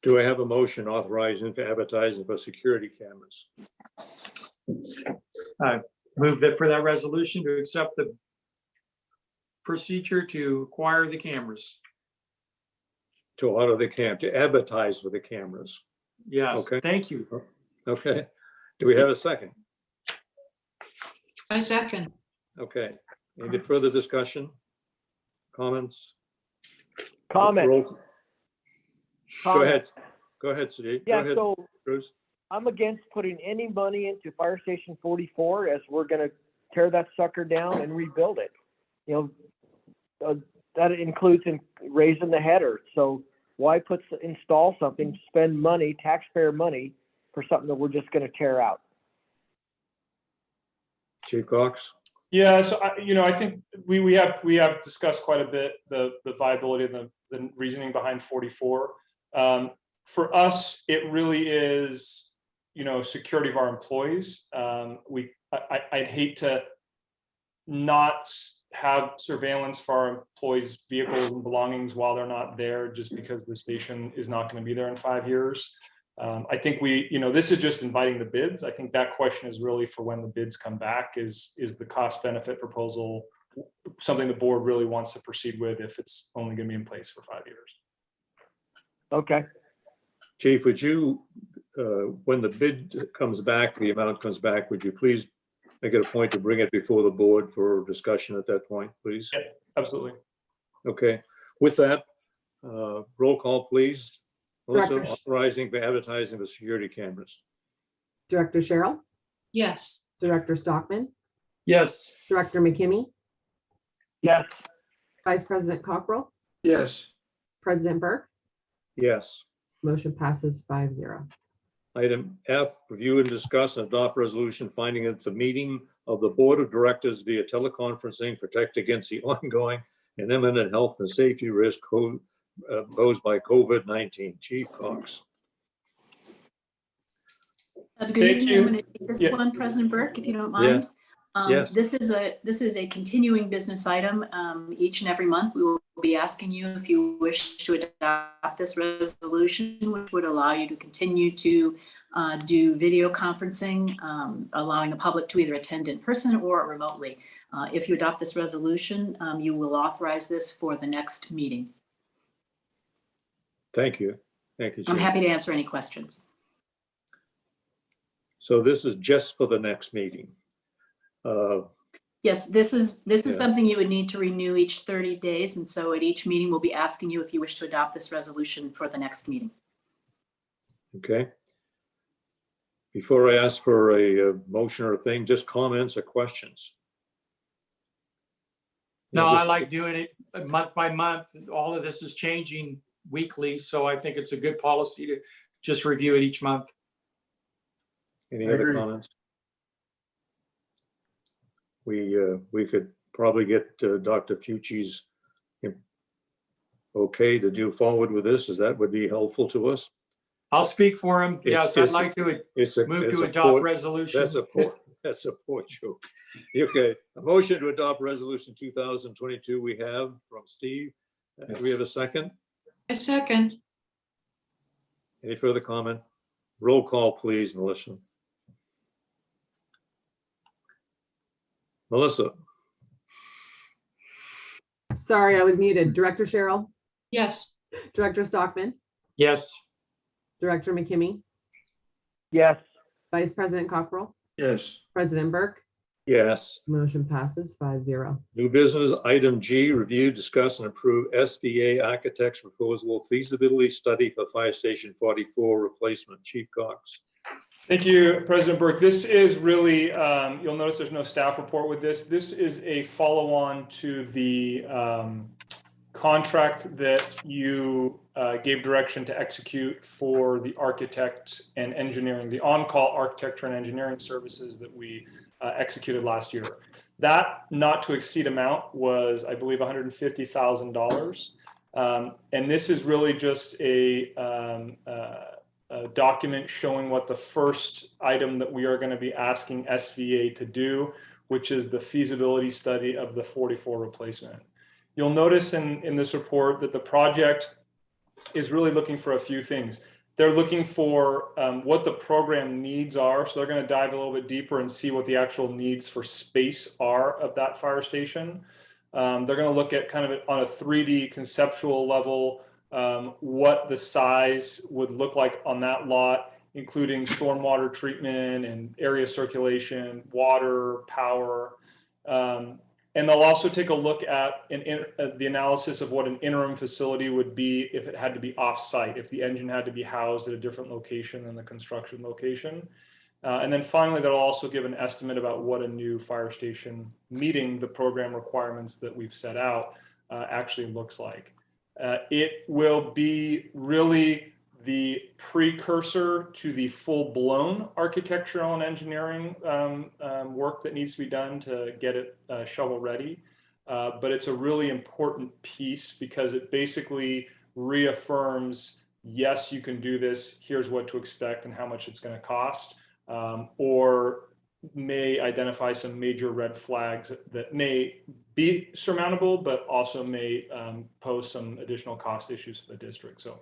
[SPEAKER 1] Do I have a motion authorizing for advertising for security cameras?
[SPEAKER 3] move that for that resolution to accept the procedure to acquire the cameras.
[SPEAKER 1] To order the to advertise for the cameras.
[SPEAKER 3] Yes,
[SPEAKER 1] Okay.
[SPEAKER 3] thank you.
[SPEAKER 1] Okay. Do we have a second?
[SPEAKER 4] I second.
[SPEAKER 1] Okay. Any further discussion? Comments?
[SPEAKER 8] comment.
[SPEAKER 1] Roll- Go
[SPEAKER 8] comment.
[SPEAKER 1] ahead. Go ahead, Sadiq. Go
[SPEAKER 8] Yeah,
[SPEAKER 1] ahead,
[SPEAKER 8] so
[SPEAKER 1] Bruce.
[SPEAKER 8] I'm against putting any money into Fire Station 44 as we're gonna tear that sucker down and rebuild it. You know, that includes raising the header. So why install something, spend money, taxpayer money for something that we're just gonna tear out?
[SPEAKER 1] Chief Cox.
[SPEAKER 6] Yeah, so I think we have discussed quite a bit the viability and the reasoning behind 44. For us, it really is, security of our employees. I'd hate to not have surveillance for our employees' vehicles and belongings while they're not there, just because the station is not going to be there in 5 years. I think this is just inviting the bids. I think that question is really for when the bids come back, is the cost benefit proposal something the board really wants to proceed with if it's only going to be in place for 5 years.
[SPEAKER 8] Okay.
[SPEAKER 1] Chief, would you when the bid comes back, the amount comes back, would you please make it a point to bring it before the board for discussion at that point, please?
[SPEAKER 6] Yeah, absolutely.
[SPEAKER 1] Okay, with that, roll call, please. Melissa,
[SPEAKER 2] Director-
[SPEAKER 1] authorizing the advertising of the security cameras.
[SPEAKER 2] Director Cheryl,
[SPEAKER 4] Yes.
[SPEAKER 2] Director Stockman,
[SPEAKER 3] Yes,
[SPEAKER 2] Director McKimmy,
[SPEAKER 8] Yes,
[SPEAKER 2] Vice President Cockrell,
[SPEAKER 5] Yes,
[SPEAKER 2] President Burke,
[SPEAKER 1] Yes.
[SPEAKER 2] motion passes 5-0.
[SPEAKER 1] Item F, review and discuss and adopt resolution finding that the meeting of the Board of Directors via teleconferencing protect against the ongoing and imminent health and safety risk posed by COVID-19. Chief Cox.
[SPEAKER 9] Good
[SPEAKER 6] Thank
[SPEAKER 9] evening.
[SPEAKER 6] you.
[SPEAKER 9] I'm going to take this
[SPEAKER 6] Yeah.
[SPEAKER 9] one, President Burke, if you don't mind.
[SPEAKER 1] Yes.
[SPEAKER 9] This is a continuing business item. Each and every month, we will be asking you if you wish to adopt this resolution, which would allow you to continue to do video conferencing, allowing the public to either attend in person or remotely. If you adopt this resolution, you will authorize this for the next meeting.
[SPEAKER 1] Thank you. Thank you,
[SPEAKER 9] I'm
[SPEAKER 1] Chief.
[SPEAKER 9] happy to answer any questions.
[SPEAKER 1] So this is just for the next meeting.
[SPEAKER 9] Yes, this is
[SPEAKER 1] Yeah.
[SPEAKER 9] something you would need to renew each 30 days. And so at each meeting, we'll be asking you if you wish to adopt this resolution for the next meeting.
[SPEAKER 1] Okay. Before I ask for a motion or thing, just comments or questions.
[SPEAKER 3] no,
[SPEAKER 1] Yeah,
[SPEAKER 3] I
[SPEAKER 1] just-
[SPEAKER 3] like doing it month by month. All of this is changing weekly, so I think it's a good policy to just review it each month.
[SPEAKER 1] Any
[SPEAKER 5] I
[SPEAKER 1] other
[SPEAKER 5] agree.
[SPEAKER 1] comments? We could probably get Dr. Fucci's okay to do forward with this, as that would be helpful to us.
[SPEAKER 3] I'll speak for him.
[SPEAKER 1] It's-
[SPEAKER 3] Yes, I'd
[SPEAKER 1] it's-
[SPEAKER 3] like to
[SPEAKER 1] It's a
[SPEAKER 3] move
[SPEAKER 1] it's
[SPEAKER 3] to
[SPEAKER 1] a
[SPEAKER 3] adopt
[SPEAKER 1] poor-
[SPEAKER 3] resolution.
[SPEAKER 1] That's a poor joke. Okay, a motion to adopt resolution 2022 we have from Steve. Do we have a second?
[SPEAKER 4] A second.
[SPEAKER 1] Any further comment? Roll call, please, Melissa. Melissa,
[SPEAKER 2] Sorry, I was muted. Director Cheryl,
[SPEAKER 4] Yes.
[SPEAKER 2] Director Stockman,
[SPEAKER 3] Yes,
[SPEAKER 2] Director McKimmy,
[SPEAKER 8] yes,
[SPEAKER 2] Vice President Cockrell,
[SPEAKER 5] yes,
[SPEAKER 2] President Burke,
[SPEAKER 1] yes.
[SPEAKER 2] motion passes 5-0.
[SPEAKER 1] New business, item G, review, discuss, and approve SVA architect's proposal feasibility study for Fire Station 44 replacement. Chief Cox.
[SPEAKER 6] Thank you, President Burke. This is really, you'll notice there's no staff report with this. This is a follow-on to the contract that you gave direction to execute for the architect and engineering, the on-call architecture and engineering services that we executed last year. That not to exceed amount was, I believe, $150,000. And this is really just a document showing what the first item that we are going to be asking SVA to do, which is the feasibility study of the 44 replacement. You'll notice in this report that the project is really looking for a few things. They're looking for what the program needs are. So they're going to dive a little bit deeper and see what the actual needs for space are of that fire station. They're going to look at kind of on a 3D conceptual level, what the size would look like on that lot, including stormwater treatment and area circulation, water, power. And they'll also take a look at the analysis of what an interim facility would be if it had to be off-site, if the engine had to be housed at a different location than the construction location. And then finally, they'll also give an estimate about what a new fire station meeting the program requirements that we've set out actually looks like. It will be really the precursor to the full-blown architectural and engineering work that needs to be done to get it shovel-ready. But it's a really important piece because it basically reaffirms, yes, you can do this, here's what to expect and how much it's going to cost, or may identify some major red flags that may be surmountable, but also may pose some additional cost issues for the district. So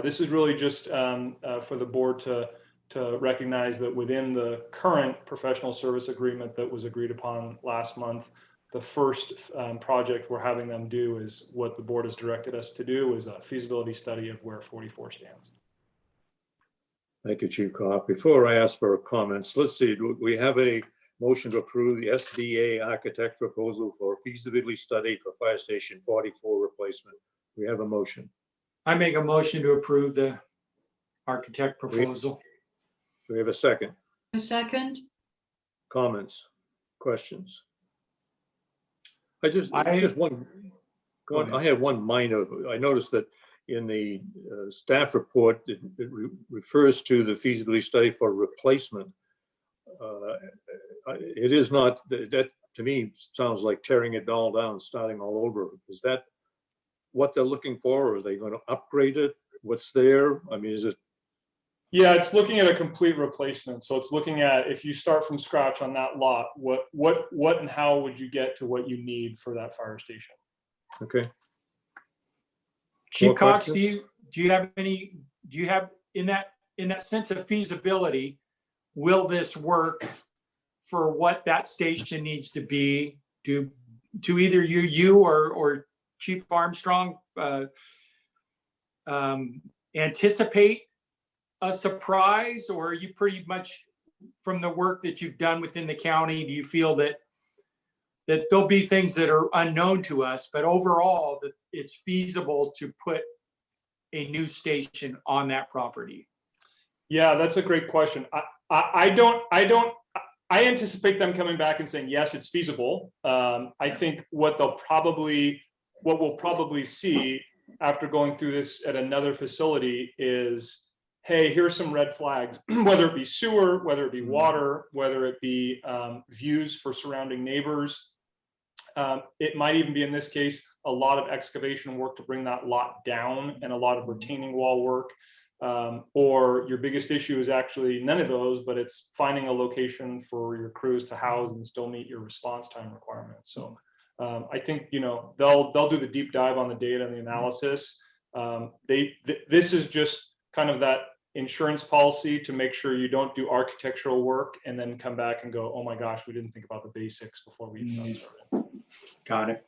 [SPEAKER 6] this is really just for the board to recognize that within the current professional service agreement that was agreed upon last month, the first project we're having them do is what the board has directed us to do, is a feasibility study of where 44 stands.
[SPEAKER 1] Thank you, Chief Cox. Before I ask for comments, let's see, we have a motion to approve the SBA architect proposal for feasibility study for Fire Station 44 replacement. We have a motion.
[SPEAKER 3] I make a motion to approve the architect proposal.
[SPEAKER 1] Do we have a second?
[SPEAKER 4] A second?
[SPEAKER 1] Comments, questions? I had one minor, I noticed that in the staff report, it refers to the feasibility study for replacement. It is not, that to me sounds like tearing it all down, starting all over. Is that what they're looking for? Are they going to upgrade it? What's there? I mean, is it?
[SPEAKER 6] Yeah, it's looking at a complete replacement. So it's looking at, if you start from scratch on that lot, what and how would you get to what you need for that fire station?
[SPEAKER 1] Okay.
[SPEAKER 3] Chief
[SPEAKER 1] More
[SPEAKER 3] Cox,
[SPEAKER 1] questions?
[SPEAKER 3] do you have in that sense of feasibility, will this work for what that station needs to be? To either you or Chief Armstrong anticipate a surprise, or are you pretty much, from the work that you've done within the county, do you feel that there'll be things that are unknown to us, but overall that it's feasible to put a new station on that property?
[SPEAKER 6] Yeah, that's a great question. I anticipate them coming back and saying, yes, it's feasible. I think what we'll probably see after going through this at another facility is, hey, here's some red flags, whether it be sewer, whether it be water, whether it be views for surrounding neighbors. It might even be, in this case, a lot of excavation work to bring that lot down and a lot of retaining wall work. Or your biggest issue is actually none of those, but it's finding a location for your crews to house and still meet your response time requirements. So I think, they'll do the deep dive on the data and the analysis. This is just kind of that insurance policy to make sure you don't do architectural work and then come back and go, oh my gosh, we didn't think about the basics before we even got started.
[SPEAKER 3] Got it.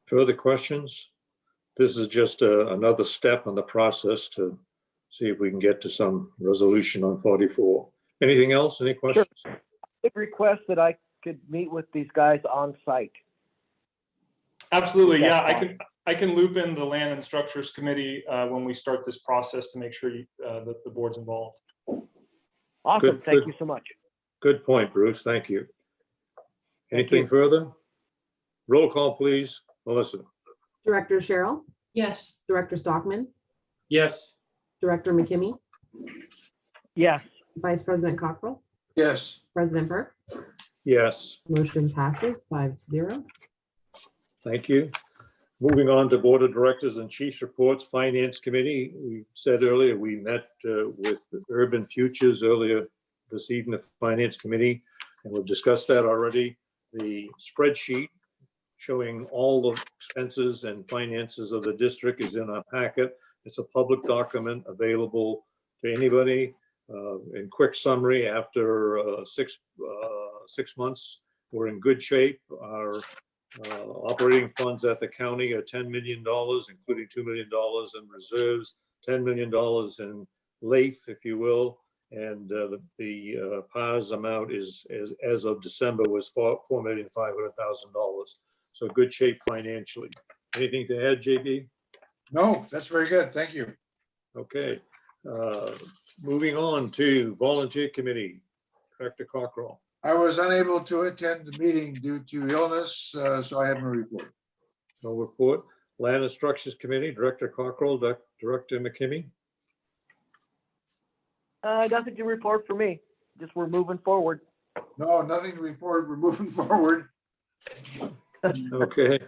[SPEAKER 1] Further questions? This is just another step in the process to see if we can get to some resolution on 44. Anything else? Any questions?
[SPEAKER 8] Sure. I request that I could meet with these guys on site.
[SPEAKER 6] Absolutely, yeah. I can loop in the Land and Structures Committee when we start this process to make sure that the board's involved.
[SPEAKER 8] Awesome. Thank you so much.
[SPEAKER 1] Good point, Bruce. Thank you. Anything further? Roll call, please. Melissa?
[SPEAKER 2] Director Cheryl,
[SPEAKER 4] Yes.
[SPEAKER 2] Director Stockman,
[SPEAKER 3] Yes.
[SPEAKER 2] Director McKimmey,
[SPEAKER 8] Yes.
[SPEAKER 2] Vice President Cockrell,
[SPEAKER 5] Yes.
[SPEAKER 2] President Burke.
[SPEAKER 1] Yes,
[SPEAKER 2] Motion passes 5-0.
[SPEAKER 1] thank you. Moving on to Board of Directors and Chiefs Reports, Finance Committee. We said earlier, we met with Urban Futures earlier this evening, the Finance Committee, and we've discussed that already. The spreadsheet showing all the expenses and finances of the district is in our packet. It's a public document available to anybody. In quick summary, after 6 months, we're in good shape. Our operating funds at the county are $10 million, including $2 million in reserves, $10 million in LAIF, if you will. And the PAS amount is, as of December, was $4,500,000. So good shape financially. Anything to add, JB?
[SPEAKER 5] No, that's very good. Thank you.
[SPEAKER 1] Okay. Moving on to Volunteer Committee, Director Cockrell.
[SPEAKER 5] I was unable to attend the meeting due to illness, so I have no report.
[SPEAKER 1] No report. Land and Structures Committee, Director Cockrell, Director McKimmey.
[SPEAKER 8] Nothing to report for me. Just we're moving forward.
[SPEAKER 5] No, nothing to report. We're moving forward.
[SPEAKER 1] Okay.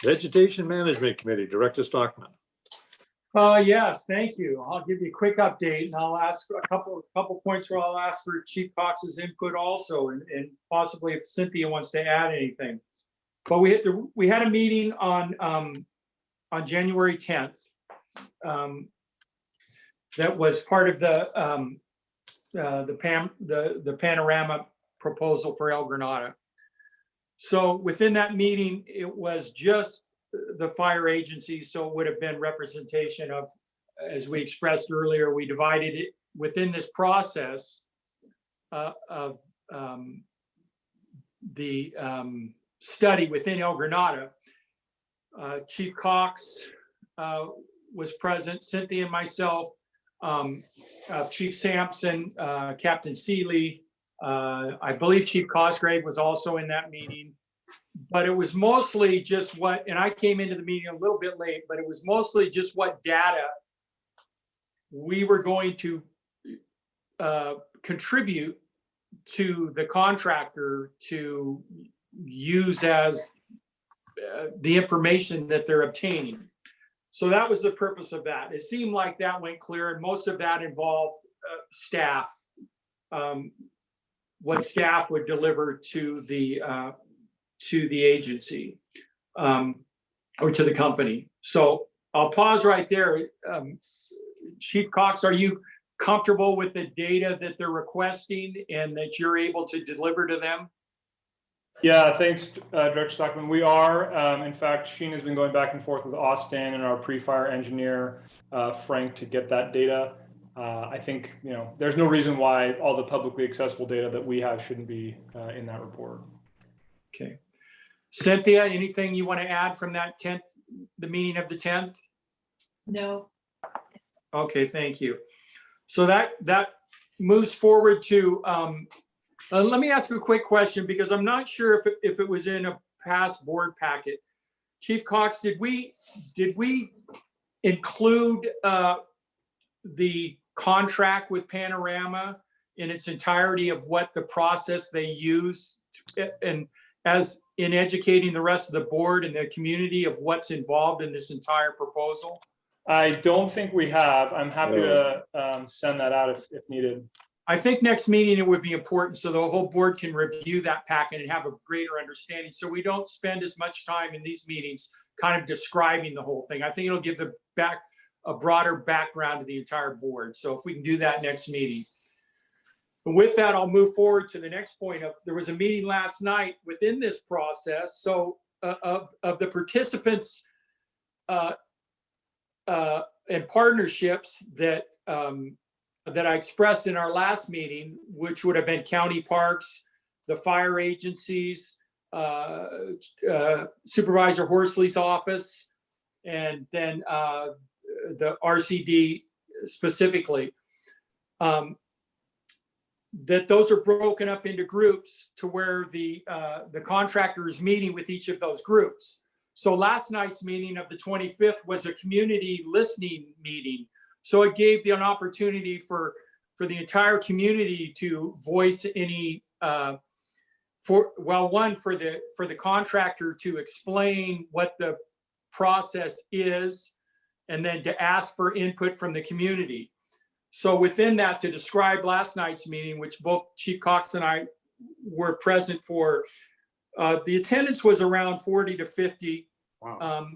[SPEAKER 1] Vegetation Management Committee, Director Stockman.
[SPEAKER 3] Yes, thank you. I'll give you a quick update, and I'll ask a couple points where I'll ask for Chief Cox's input also, and possibly if Cynthia wants to add anything. But we had a meeting on January 10th. That was part of the panorama proposal for El Granada. So within that meeting, it was just the fire agency, so it would have been representation of as we expressed earlier, we divided it within this process of the study within El Granada. Chief Cox was present, Cynthia and myself, Chief Sampson, Captain Seeley, I believe Chief Cosgrave was also in that meeting. But it was mostly just what, and I came into the meeting a little bit late, but it was mostly just what data we were going to contribute to the contractor to use as the information that they're obtaining. So that was the purpose of that. It seemed like that went clear, and most of that involved staff, what staff would deliver to the agency or to the company. So I'll pause right there. Chief Cox, are you comfortable with the data that they're requesting and that you're able to deliver to them?
[SPEAKER 6] Yeah, thanks, Director Stockman. We are. In fact, Sheen has been going back and forth with Austin and our pre-fire engineer, Frank, to get that data. I think, there's no reason why all the publicly accessible data that we have shouldn't be in that report.
[SPEAKER 3] Okay. Cynthia, anything you want to add from that the meeting of the 10th?
[SPEAKER 4] No.
[SPEAKER 3] Okay, thank you. So that moves forward to, let me ask you a quick question, because I'm not sure if it was in a past board packet. Chief Cox, did we include the contract with Panorama in its entirety of what the process they use, and as in educating the rest of the board and the community of what's involved in this entire proposal?
[SPEAKER 6] I don't think we have. I'm happy to send that out if needed.
[SPEAKER 3] I think next meeting it would be important so the whole board can review that packet and have a greater understanding, so we don't spend as much time in these meetings kind of describing the whole thing. I think it'll give a broader background to the entire board. So if we can do that next meeting. But with that, I'll move forward to the next point. There was a meeting last night within this process. So of the participants and partnerships that I expressed in our last meeting, which would have been county parks, the fire agencies, Supervisor Horsley's office, and then the RCD specifically, that those are broken up into groups to where the contractor is meeting with each of those groups. So last night's meeting of the 25th was a community listening meeting. So it gave an opportunity for the entire community to voice any, for the contractor to explain what the process is, and then to ask for input from the community. So within that, to describe last night's meeting, which both Chief Cox and I were present for, the attendance was around 40 to 50. Wow.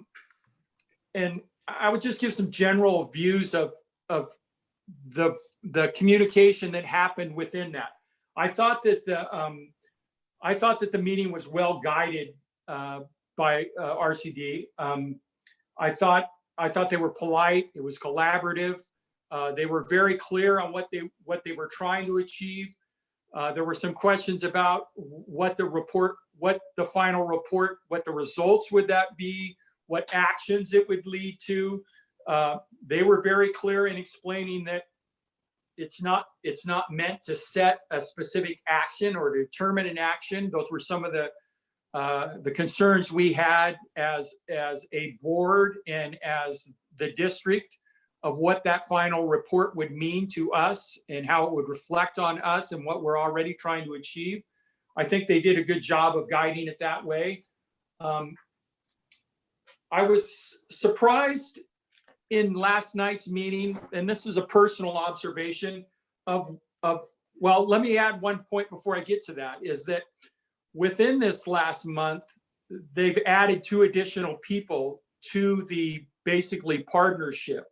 [SPEAKER 3] And I would just give some general views of the communication that happened within that. I thought that the meeting was well guided by RCD. I thought they were polite. It was collaborative. They were very clear on what they were trying to achieve. There were some questions about what the final report, what the results would that be, what actions it would lead to. They were very clear in explaining that it's not meant to set a specific action or determine an action. Those were some of the concerns we had as a board and as the district, of what that final report would mean to us and how it would reflect on us and what we're already trying to achieve. I think they did a good job of guiding it that way. I was surprised in last night's meeting, and this is a personal observation well, let me add one point before I get to that, is that within this last month, they've added 2 additional people to the basically partnership.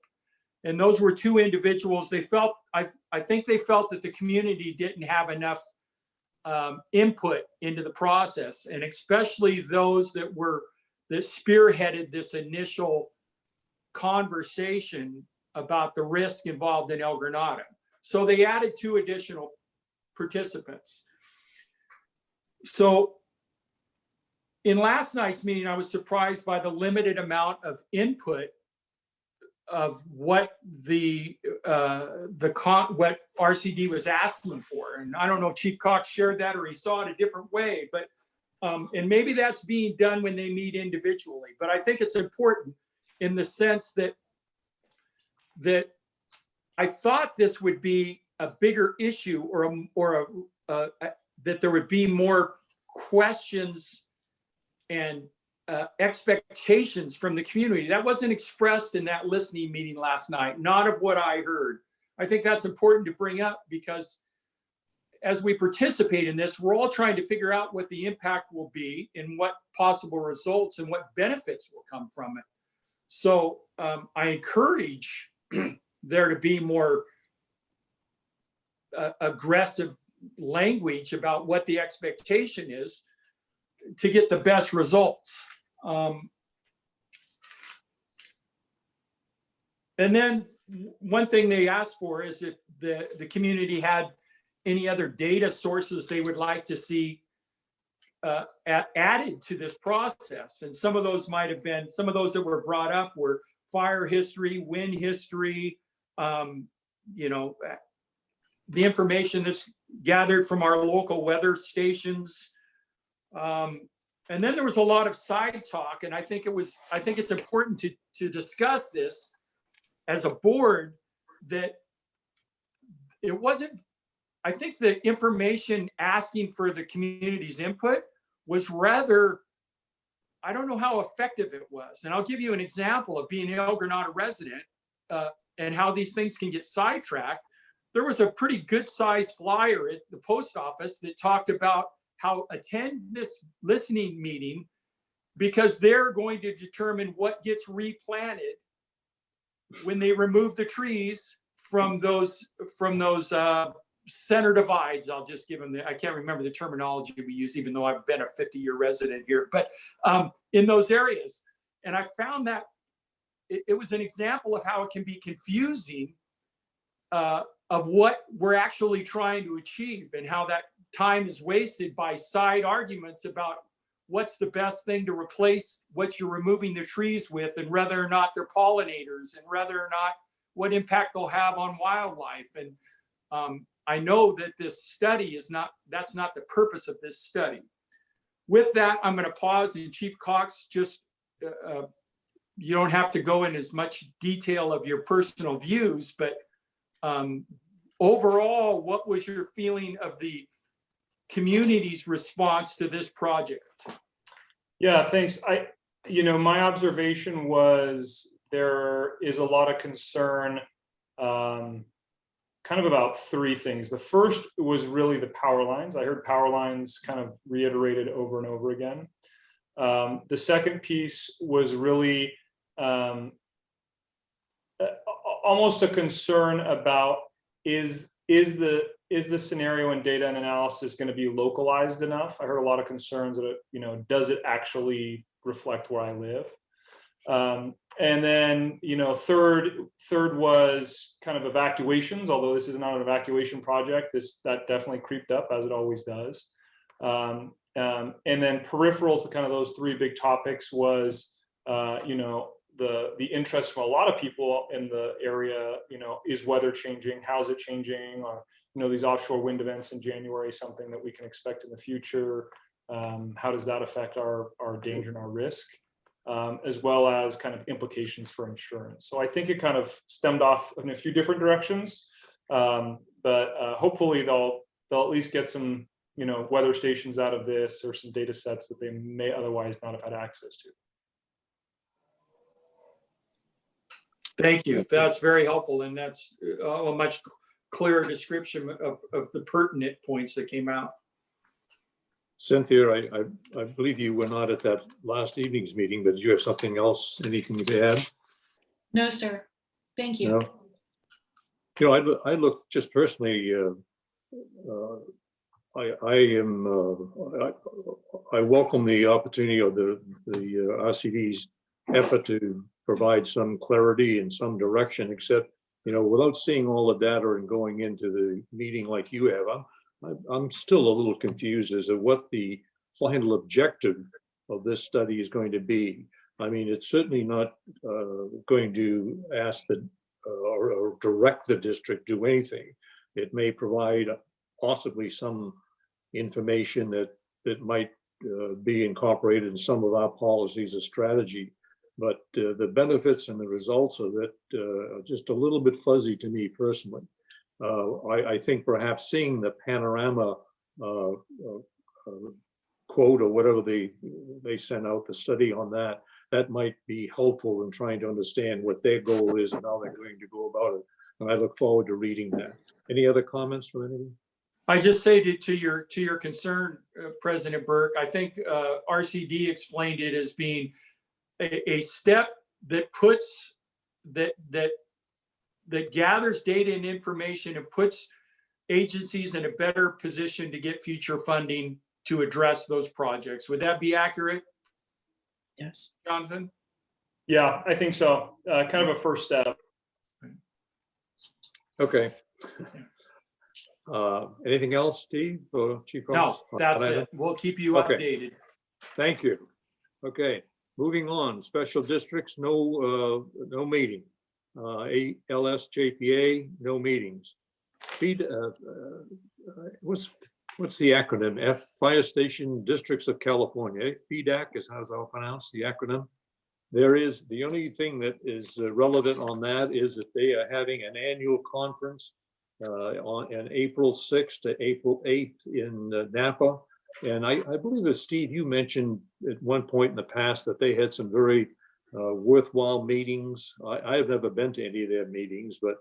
[SPEAKER 3] And those were 2 individuals. They felt, I think they felt that the community didn't have enough input into the process, and especially those that spearheaded this initial conversation about the risk involved in El Granado. So they added 2 additional participants. So in last night's meeting, I was surprised by the limited amount of input of what what RCD was asking for. And I don't know if Chief Cox shared that or he saw it a different way, but and maybe that's being done when they meet individually. But I think it's important in the sense that I thought this would be a bigger issue, that there would be more questions and expectations from the community. That wasn't expressed in that listening meeting last night, not of what I heard. I think that's important to bring up because as we participate in this, we're all trying to figure out what the impact will be and what possible results and what benefits will come from it. So I encourage there to be more aggressive language about what the expectation is to get the best results. And then one thing they asked for is if the community had any other data sources they would like to see added to this process. And some of those might have been, some of those that were brought up were fire history, wind history, you know, the information that's gathered from our local weather stations. And then there was a lot of side talk, and I think it's important to discuss this as a board, that it wasn't, I think the information asking for the community's input was rather, I don't know how effective it was. And I'll give you an example of being an El Granado resident and how these things can get sidetracked. There was a pretty good sized flyer at the post office that talked about how attend this listening meeting because they're going to determine what gets replanted when they remove the trees from those center divides. I'll just give them I can't remember the terminology we use, even though I've been a 50-year resident here, but in those areas. And I found that it was an example of how it can be confusing of what we're actually trying to achieve and how that time is wasted by side arguments about what's the best thing to replace what you're removing the trees with, and whether or not they're pollinators, and whether or not what impact they'll have on wildlife. And I know that this study that's not the purpose of this study. With that, I'm going to pause, and Chief Cox, just you don't have to go in as much detail of your personal views, but overall, what was your feeling of the community's response to this project?
[SPEAKER 6] Yeah, thanks. My observation was there is a lot of concern kind of about 3 things. The first was really the power lines. I heard power lines kind of reiterated over and over again. The second piece was really almost a concern about is the scenario and data and analysis going to be localized enough? I heard a lot of concerns that, does it actually reflect where I live? And then, third was kind of evacuations, although this is not an evacuation project, that definitely creeped up, as it always does. And then peripheral to kind of those 3 big topics was, the interest from a lot of people in the area, is weather changing? How's it changing? Or, these offshore wind events in January, something that we can expect in the future? How does that affect our danger and our risk? As well as kind of implications for insurance. So I think it kind of stemmed off in a few different directions, but hopefully they'll at least get some, weather stations out of this, or some data sets that they may otherwise not have had access to.
[SPEAKER 3] Thank you. That's very helpful. And that's a much clearer description of the pertinent points that came out.
[SPEAKER 1] Cynthia, I believe you were not at that last evening's meeting, but did you have something else, anything to add?
[SPEAKER 4] No, sir. Thank you.
[SPEAKER 1] No. I look just personally, I welcome the opportunity of the RCD's effort to provide some clarity and some direction, except, without seeing all the data and going into the meeting like you have, I'm still a little confused as to what the final objective of this study is going to be. I mean, it's certainly not going to ask or direct the district to do anything. It may provide possibly some information that might be incorporated in some of our policies or strategy. But the benefits and the results of it are just a little bit fuzzy to me personally. I think perhaps seeing the panorama quote or whatever they sent out, the study on that might be helpful in trying to understand what their goal is and how they're going to go about it. And I look forward to reading that. Any other comments from anyone?
[SPEAKER 3] I just say to your concern, President Burke, I think RCD explained it as being a step that puts that gathers data and information and puts agencies in a better position to get future funding to address those projects. Would that be accurate?
[SPEAKER 4] Yes.
[SPEAKER 3] Jonathan?
[SPEAKER 6] Yeah, I think so. Kind of a first step.
[SPEAKER 1] Okay. Anything else, Steve or Chief?
[SPEAKER 3] No,
[SPEAKER 1] Cox?
[SPEAKER 3] that's it. We'll keep you
[SPEAKER 1] Okay.
[SPEAKER 3] updated.
[SPEAKER 1] Thank you. Okay, moving on. Special districts, no meeting. ALSJPA, no meetings. What's the acronym? Fire Station Districts of California. FEDAC is how I'll pronounce the acronym. The only thing that is relevant on that is that they are having an annual conference on April 6th to April 8th in Napa. And I believe that Steve, you mentioned at one point in the past that they had some very worthwhile meetings. I have never been to any of their meetings, but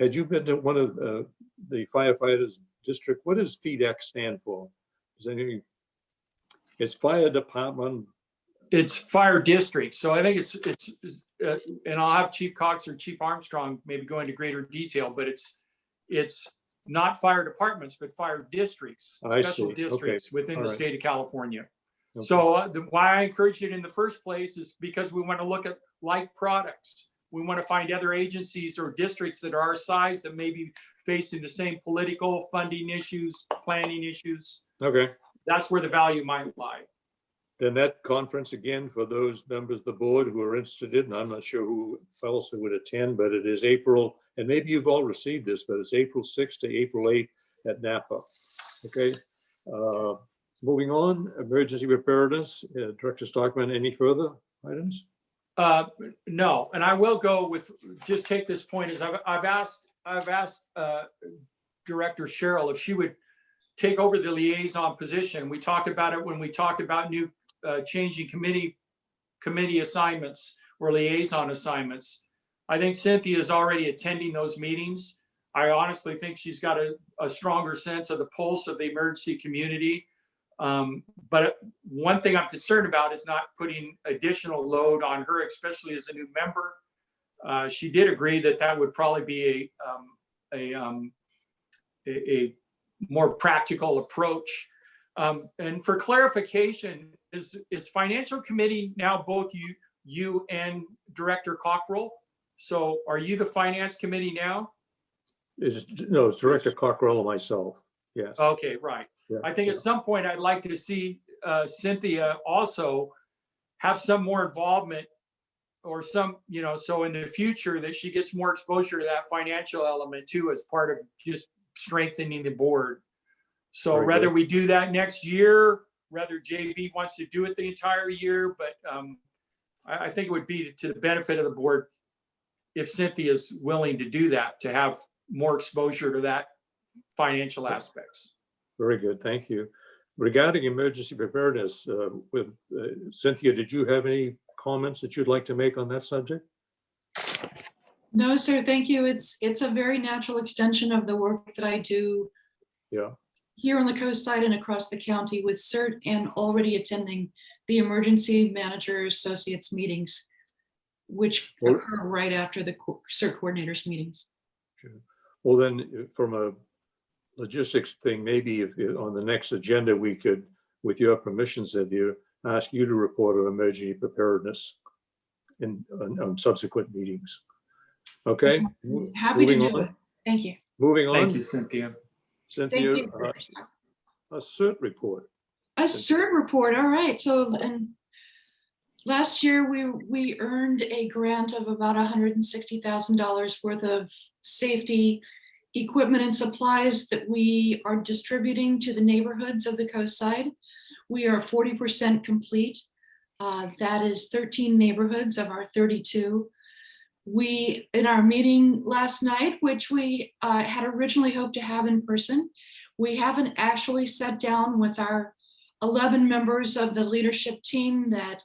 [SPEAKER 1] had you been to one of the firefighters district? What does FEDAC stand for? It's fire department.
[SPEAKER 3] It's fire district. So I think it's and I'll have Chief Cox or Chief Armstrong maybe go into greater detail, but it's not fire departments, but fire districts, special districts within the state of California.
[SPEAKER 1] Okay.
[SPEAKER 3] So why I encouraged it in the first place is because we want to look at like products. We want to find other agencies or districts that are our size that may be facing the same political funding issues, planning issues.
[SPEAKER 1] Okay.
[SPEAKER 3] That's where the value might lie.
[SPEAKER 1] Then that conference, again, for those members of the board who are interested in, I'm not sure who else would attend, but it is April, and maybe you've all received this, but it's April 6th to April 8th at Napa. Okay. Moving on, emergency preparedness. Director Stockman, any further items?
[SPEAKER 3] No, and I will go with, just take this point, is I've asked Director Cheryl if she would take over the liaison position. We talked about it when we talked about new changing committee assignments or liaison assignments. I think Cynthia is already attending those meetings. I honestly think she's got a stronger sense of the pulse of the emergency community. But one thing I'm concerned about is not putting additional load on her, especially as a new member. She did agree that would probably be a more practical approach. And for clarification, is financial committee now both you and Director Cockrell? So are you the finance committee now?
[SPEAKER 1] No, it's Director Cockrell and myself. Yes.
[SPEAKER 3] Okay, right.
[SPEAKER 1] Yeah,
[SPEAKER 3] I think at some point I'd like to see Cynthia also have some more involvement or some, so in the future that she gets more exposure to that financial element too, as part of just strengthening the board. So
[SPEAKER 1] Very
[SPEAKER 3] whether
[SPEAKER 1] good.
[SPEAKER 3] we do that next year, whether JB wants to do it the entire year, but I think it would be to the benefit of the board if Cynthia is willing to do that, to have more exposure to that financial aspects.
[SPEAKER 1] Very good. Thank you. Regarding emergency preparedness, with Cynthia, did you have any comments that you'd like to make on that subject?
[SPEAKER 4] No, sir, thank you. It's a very natural extension of the work that I do
[SPEAKER 1] Yeah.
[SPEAKER 4] here on the coast side and across the county with CERT and already attending the emergency manager associates meetings, which
[SPEAKER 1] Well-
[SPEAKER 4] occur right after the CERT coordinators meetings.
[SPEAKER 1] Well, then, from a logistics thing, maybe if on the next agenda, we could, with your permission, Cynthia, ask you to report on emergency preparedness. on subsequent meetings. Okay.
[SPEAKER 4] Happy to
[SPEAKER 1] Moving
[SPEAKER 4] do
[SPEAKER 1] on.
[SPEAKER 4] it. Thank you.
[SPEAKER 1] Moving on.
[SPEAKER 3] Thank you, Cynthia.
[SPEAKER 1] Cynthia,
[SPEAKER 4] Thank you.
[SPEAKER 1] a cert report.
[SPEAKER 4] A CERT report, all right, so, and last year, we earned a grant of about $160,000 worth of safety equipment and supplies that we are distributing to the neighborhoods of the Coastside. We are 40% complete. That is 13 neighborhoods of our 32. We, in our meeting last night, which we had originally hoped to have in person, we haven't actually sat down with our 11 members of the leadership team that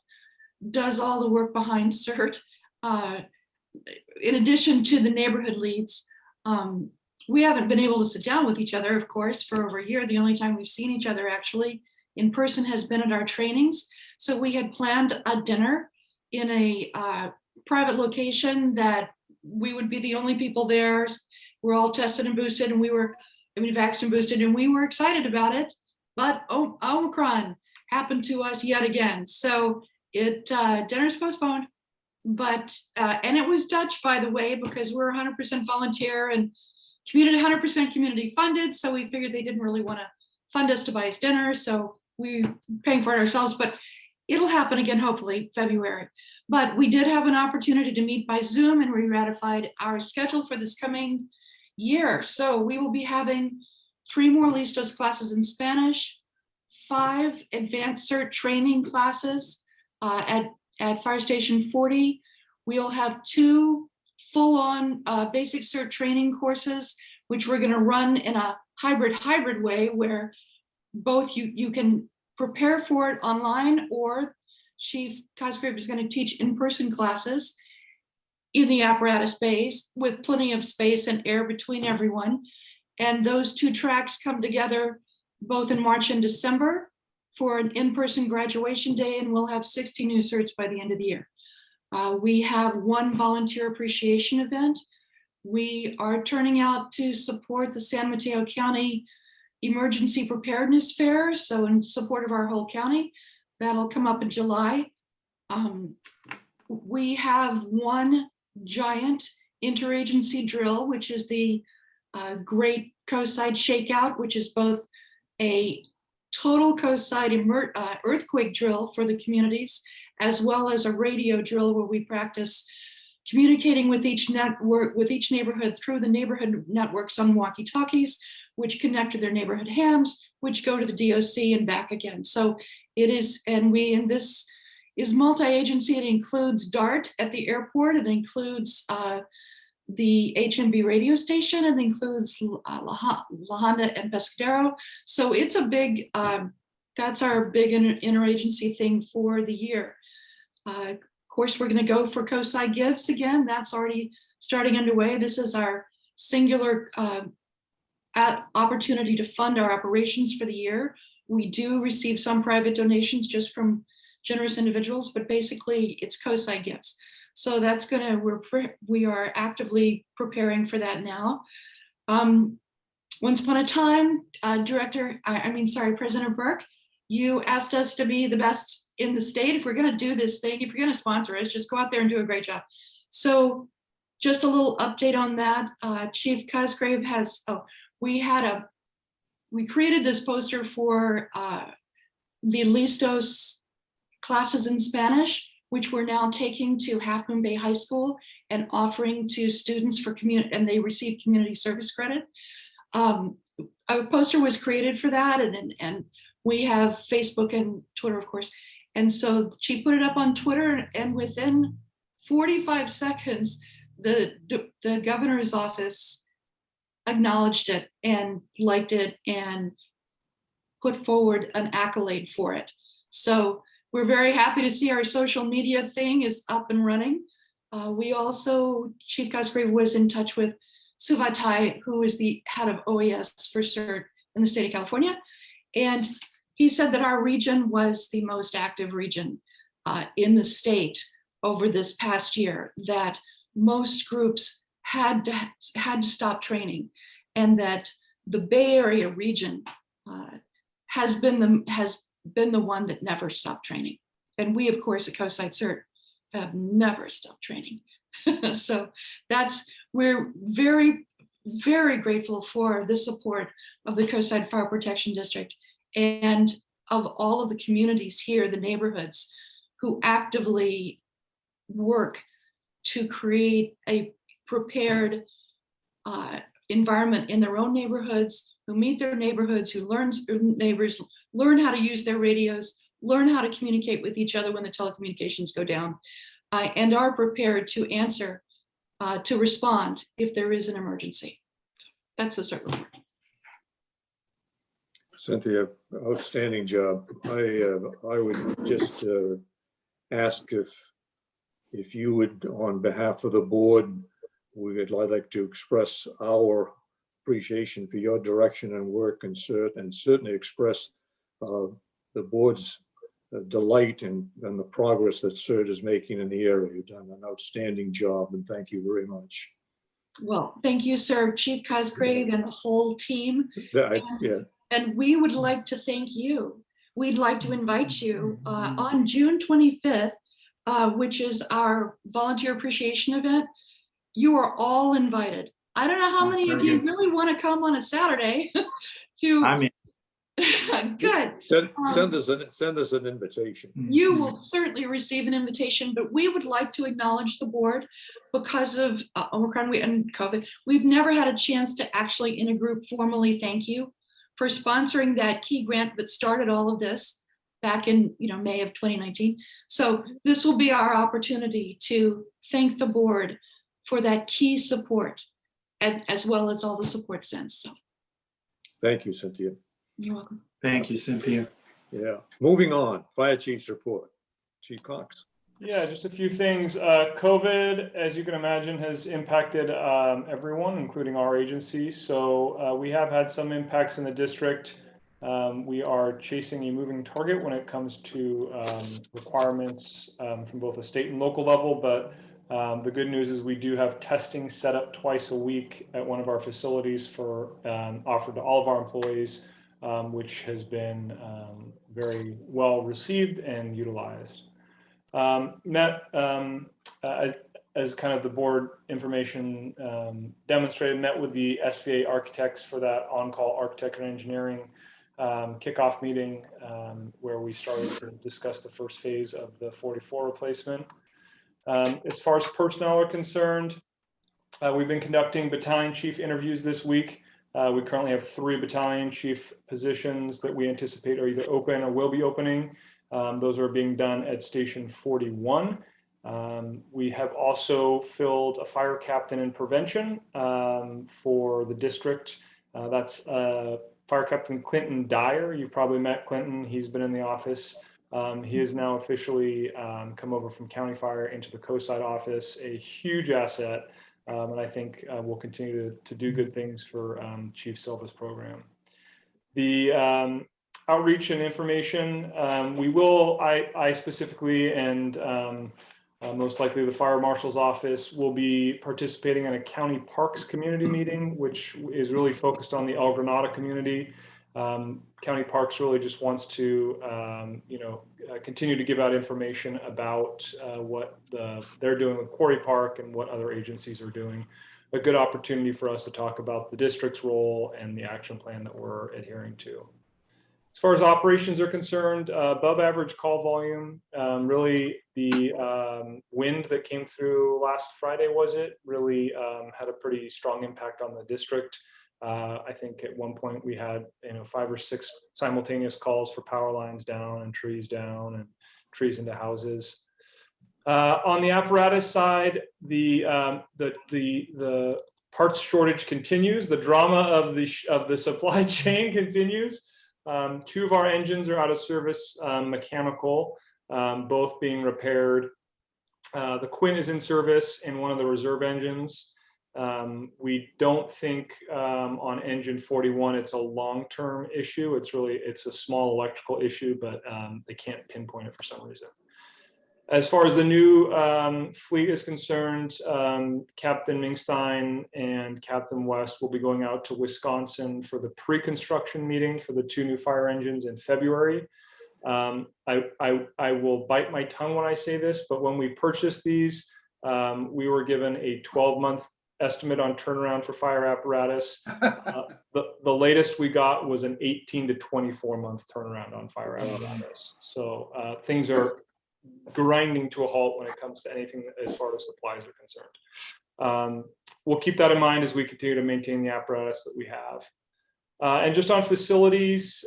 [SPEAKER 4] does all the work behind CERT. In addition to the neighborhood leads, we haven't been able to sit down with each other, of course, for over a year. The only time we've seen each other actually in person has been at our trainings. So we had planned a dinner in a private location that we would be the only people there. We're all tested and boosted, and vaxxed and boosted, and we were excited about it. But Omicron happened to us yet again. So dinner's postponed, but, and it was Dutch, by the way, because we're 100% volunteer and 100% community funded. So we figured they didn't really want to fund us to buy us dinner. So we're paying for it ourselves, but it'll happen again, hopefully February. But we did have an opportunity to meet by Zoom, and we ratified our schedule for this coming year. So we will be having 3 more Listos classes in Spanish, 5 advanced CERT training classes at Fire Station 40. We'll have 2 full-on basic CERT training courses, which we're going to run in a hybrid way, where both you can prepare for it online, or Chief Cosgrave is going to teach in-person classes in the apparatus space with plenty of space and air between everyone. And those 2 tracks come together both in March and December for an in-person graduation day, and we'll have 60 new certs by the end of the year. We have 1 volunteer appreciation event. We are turning out to support the San Mateo County Emergency Preparedness Fair, so in support of our whole county. That'll come up in July. We have 1 giant interagency drill, which is the Great Coastside Shakeout, which is both a total Coastside earthquake drill for the communities, as well as a radio drill where we practice communicating with each neighborhood through the neighborhood networks on walkie-talkies, which connect to their neighborhood hams, which go to the DOC and back again. So it is, and this is multi-agency. It includes DART at the airport. It includes the HMB radio station, and includes La Honda and Pescadero. So it's a big, that's our big interagency thing for the year. Of course, we're going to go for Coastside Gives again. That's already starting underway. This is our singular opportunity to fund our operations for the year. We do receive some private donations just from generous individuals, but basically it's Coastside Gives. So that's we are actively preparing for that now. Once upon a time, President Burke, you asked us to be the best in the state. If we're going to do this thing, if you're going to sponsor us, just go out there and do a great job. So just a little update on that. Chief Cosgrave we created this poster for the Listos classes in Spanish, which we're now taking to Half Moon Bay High School and offering to students for community, and they receive community service credit. A poster was created for that, and we have Facebook and Twitter, of course. And so she put it up on Twitter, and within 45 seconds, the governor's office acknowledged it and liked it and put forward an accolade for it. So we're very happy to see our social media thing is up and running. We also, Chief Cosgrave was in touch with Suvatai, who is the head of OES for CERT in the state of California. And he said that our region was the most active region in the state over this past year, that most groups had to stop training, and that the Bay Area region has been the one that never stopped training. And we, of course, at Coastside CERT have never stopped training. So we're very, very grateful for the support of the Coastside Fire Protection District and of all of the communities here, the neighborhoods, who actively work to create a prepared environment in their own neighborhoods, who meet their neighborhoods, neighbors learn how to use their radios, learn how to communicate with each other when the telecommunications go down, and are prepared to answer, to respond if there is an emergency. That's the circle.
[SPEAKER 1] Cynthia, outstanding job. I would just ask if you would, on behalf of the board, I'd like to express our appreciation for your direction and work, and certainly express the board's delight in the progress that CERT is making in the area. You've done an outstanding job, and thank you very much.
[SPEAKER 4] Well, thank you, sir, Chief Cosgrave and the whole team.
[SPEAKER 1] Yeah.
[SPEAKER 4] And we would like to thank you. We'd like to invite you on June 25th, which is our volunteer appreciation event. You are all invited. I don't know how many of you really want to come on a Saturday to.
[SPEAKER 3] I mean,
[SPEAKER 4] good.
[SPEAKER 1] Send us an invitation.
[SPEAKER 4] You will certainly receive an invitation, but we would like to acknowledge the board because of Omicron and COVID. We've never had a chance to actually in a group formally thank you for sponsoring that key grant that started all of this back in May of 2019. So this will be our opportunity to thank the board for that key support, and as well as all the support since. So
[SPEAKER 1] thank you, Cynthia.
[SPEAKER 4] You're welcome.
[SPEAKER 3] thank you, Cynthia.
[SPEAKER 1] Yeah. Moving on, Fire Chief's report. Chief Cox.
[SPEAKER 6] Yeah, just a few things. COVID, as you can imagine, has impacted everyone, including our agency. So we have had some impacts in the district. We are chasing a moving target when it comes to requirements from both a state and local level. But the good news is we do have testing set up twice a week at one of our facilities for offered to all of our employees, which has been very well received and utilized. As kind of the board information demonstrated, met with the SVA architects for that on-call architecture and engineering kickoff meeting, where we started to discuss the first phase of the 44 replacement. As far as personnel are concerned, we've been conducting battalion chief interviews this week. We currently have 3 battalion chief positions that we anticipate are either open or will be opening. Those are being done at Station 41. We have also filled a fire captain in prevention for the district. That's Fire Captain Clinton Dyer. You've probably met Clinton. He's been in the office. He has now officially come over from County Fire into the Coastside office, a huge asset. And I think we'll continue to do good things for Chief Silva's program. The outreach and information, I specifically, and most likely the Fire Marshal's office, will be participating in a county parks community meeting, which is really focused on the El Granada community. County Parks really just wants to, continue to give out information about what they're doing with Quarry Park and what other agencies are doing. A good opportunity for us to talk about the district's role and the action plan that we're adhering to. As far as operations are concerned, above average call volume. Really the wind that came through last Friday, really had a pretty strong impact on the district. I think at one point we had 5 or 6 simultaneous calls for power lines down and trees into houses. On the apparatus side, the parts shortage continues. The drama of the supply chain continues. 2 of our engines are out of service, mechanical, both being repaired. The Quinn is in service in one of the reserve engines. We don't think on engine 41 it's a long-term issue. It's a small electrical issue, but they can't pinpoint it for some reason. As far as the new fleet is concerned, Captain Mingstein and Captain West will be going out to Wisconsin for the pre-construction meeting for the 2 new fire engines in February. I will bite my tongue when I say this, but when we purchased these, we were given a 12-month estimate on turnaround for fire apparatus. The latest we got was an 18 to 24-month turnaround on fire apparatus. So things are grinding to a halt when it comes to anything as far as supplies are concerned. We'll keep that in mind as we continue to maintain the apparatus that we have. And just on facilities,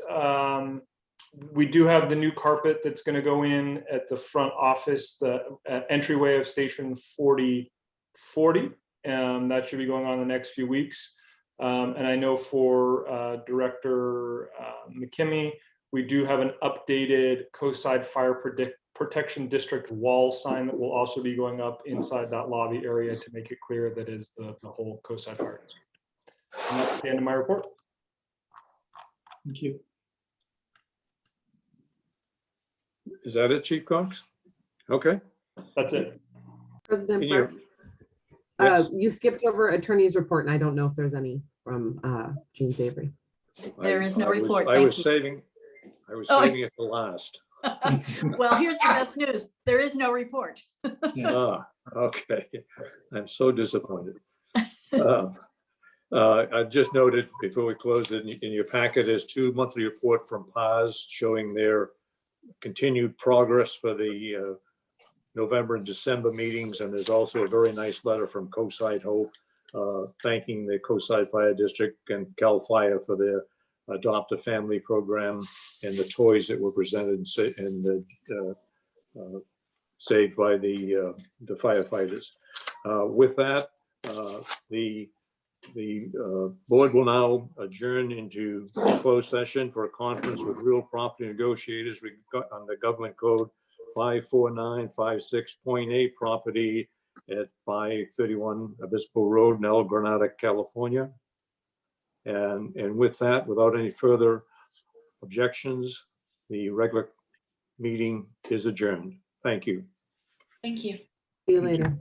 [SPEAKER 6] we do have the new carpet that's going to go in at the front office, the entryway of station 4040. That should be going on the next few weeks. And I know for Director McKimmey, we do have an updated Coastside Fire Protection District wall sign that will also be going up inside that lobby area to make it clear that is the whole Coastside Fire District. And that's the end of my report.
[SPEAKER 3] Thank you.
[SPEAKER 1] Is that it, Chief Cox? Okay.
[SPEAKER 6] That's it.
[SPEAKER 2] President
[SPEAKER 1] Can you-
[SPEAKER 2] Burke,
[SPEAKER 1] Yes.
[SPEAKER 2] you skipped over attorney's report, and I don't know if there's any from Jean Savory.
[SPEAKER 9] There is no
[SPEAKER 1] I was-
[SPEAKER 9] report.
[SPEAKER 1] I
[SPEAKER 9] Thank
[SPEAKER 1] was
[SPEAKER 9] you.
[SPEAKER 1] saving
[SPEAKER 9] Oh.
[SPEAKER 1] it for last.
[SPEAKER 9] Well, here's the best news. There is no report.
[SPEAKER 1] Okay. I'm so disappointed. I just noted before we close it, in your packet is 2 monthly report from PAS showing their continued progress for the November and December meetings. And there's also a very nice letter from Coastside Hope thanking the Coastside Fire District and CAL FIRE for their Adopt a Family program and the toys that were presented and saved by the firefighters. With that, the board will now adjourn into closed session for a conference with real property negotiators on the government code 54956.8 property at 531 Obispo Road, El Granada, California. And with that, without any further objections, the regular meeting is adjourned. Thank you.
[SPEAKER 4] Thank you.
[SPEAKER 2] See you later.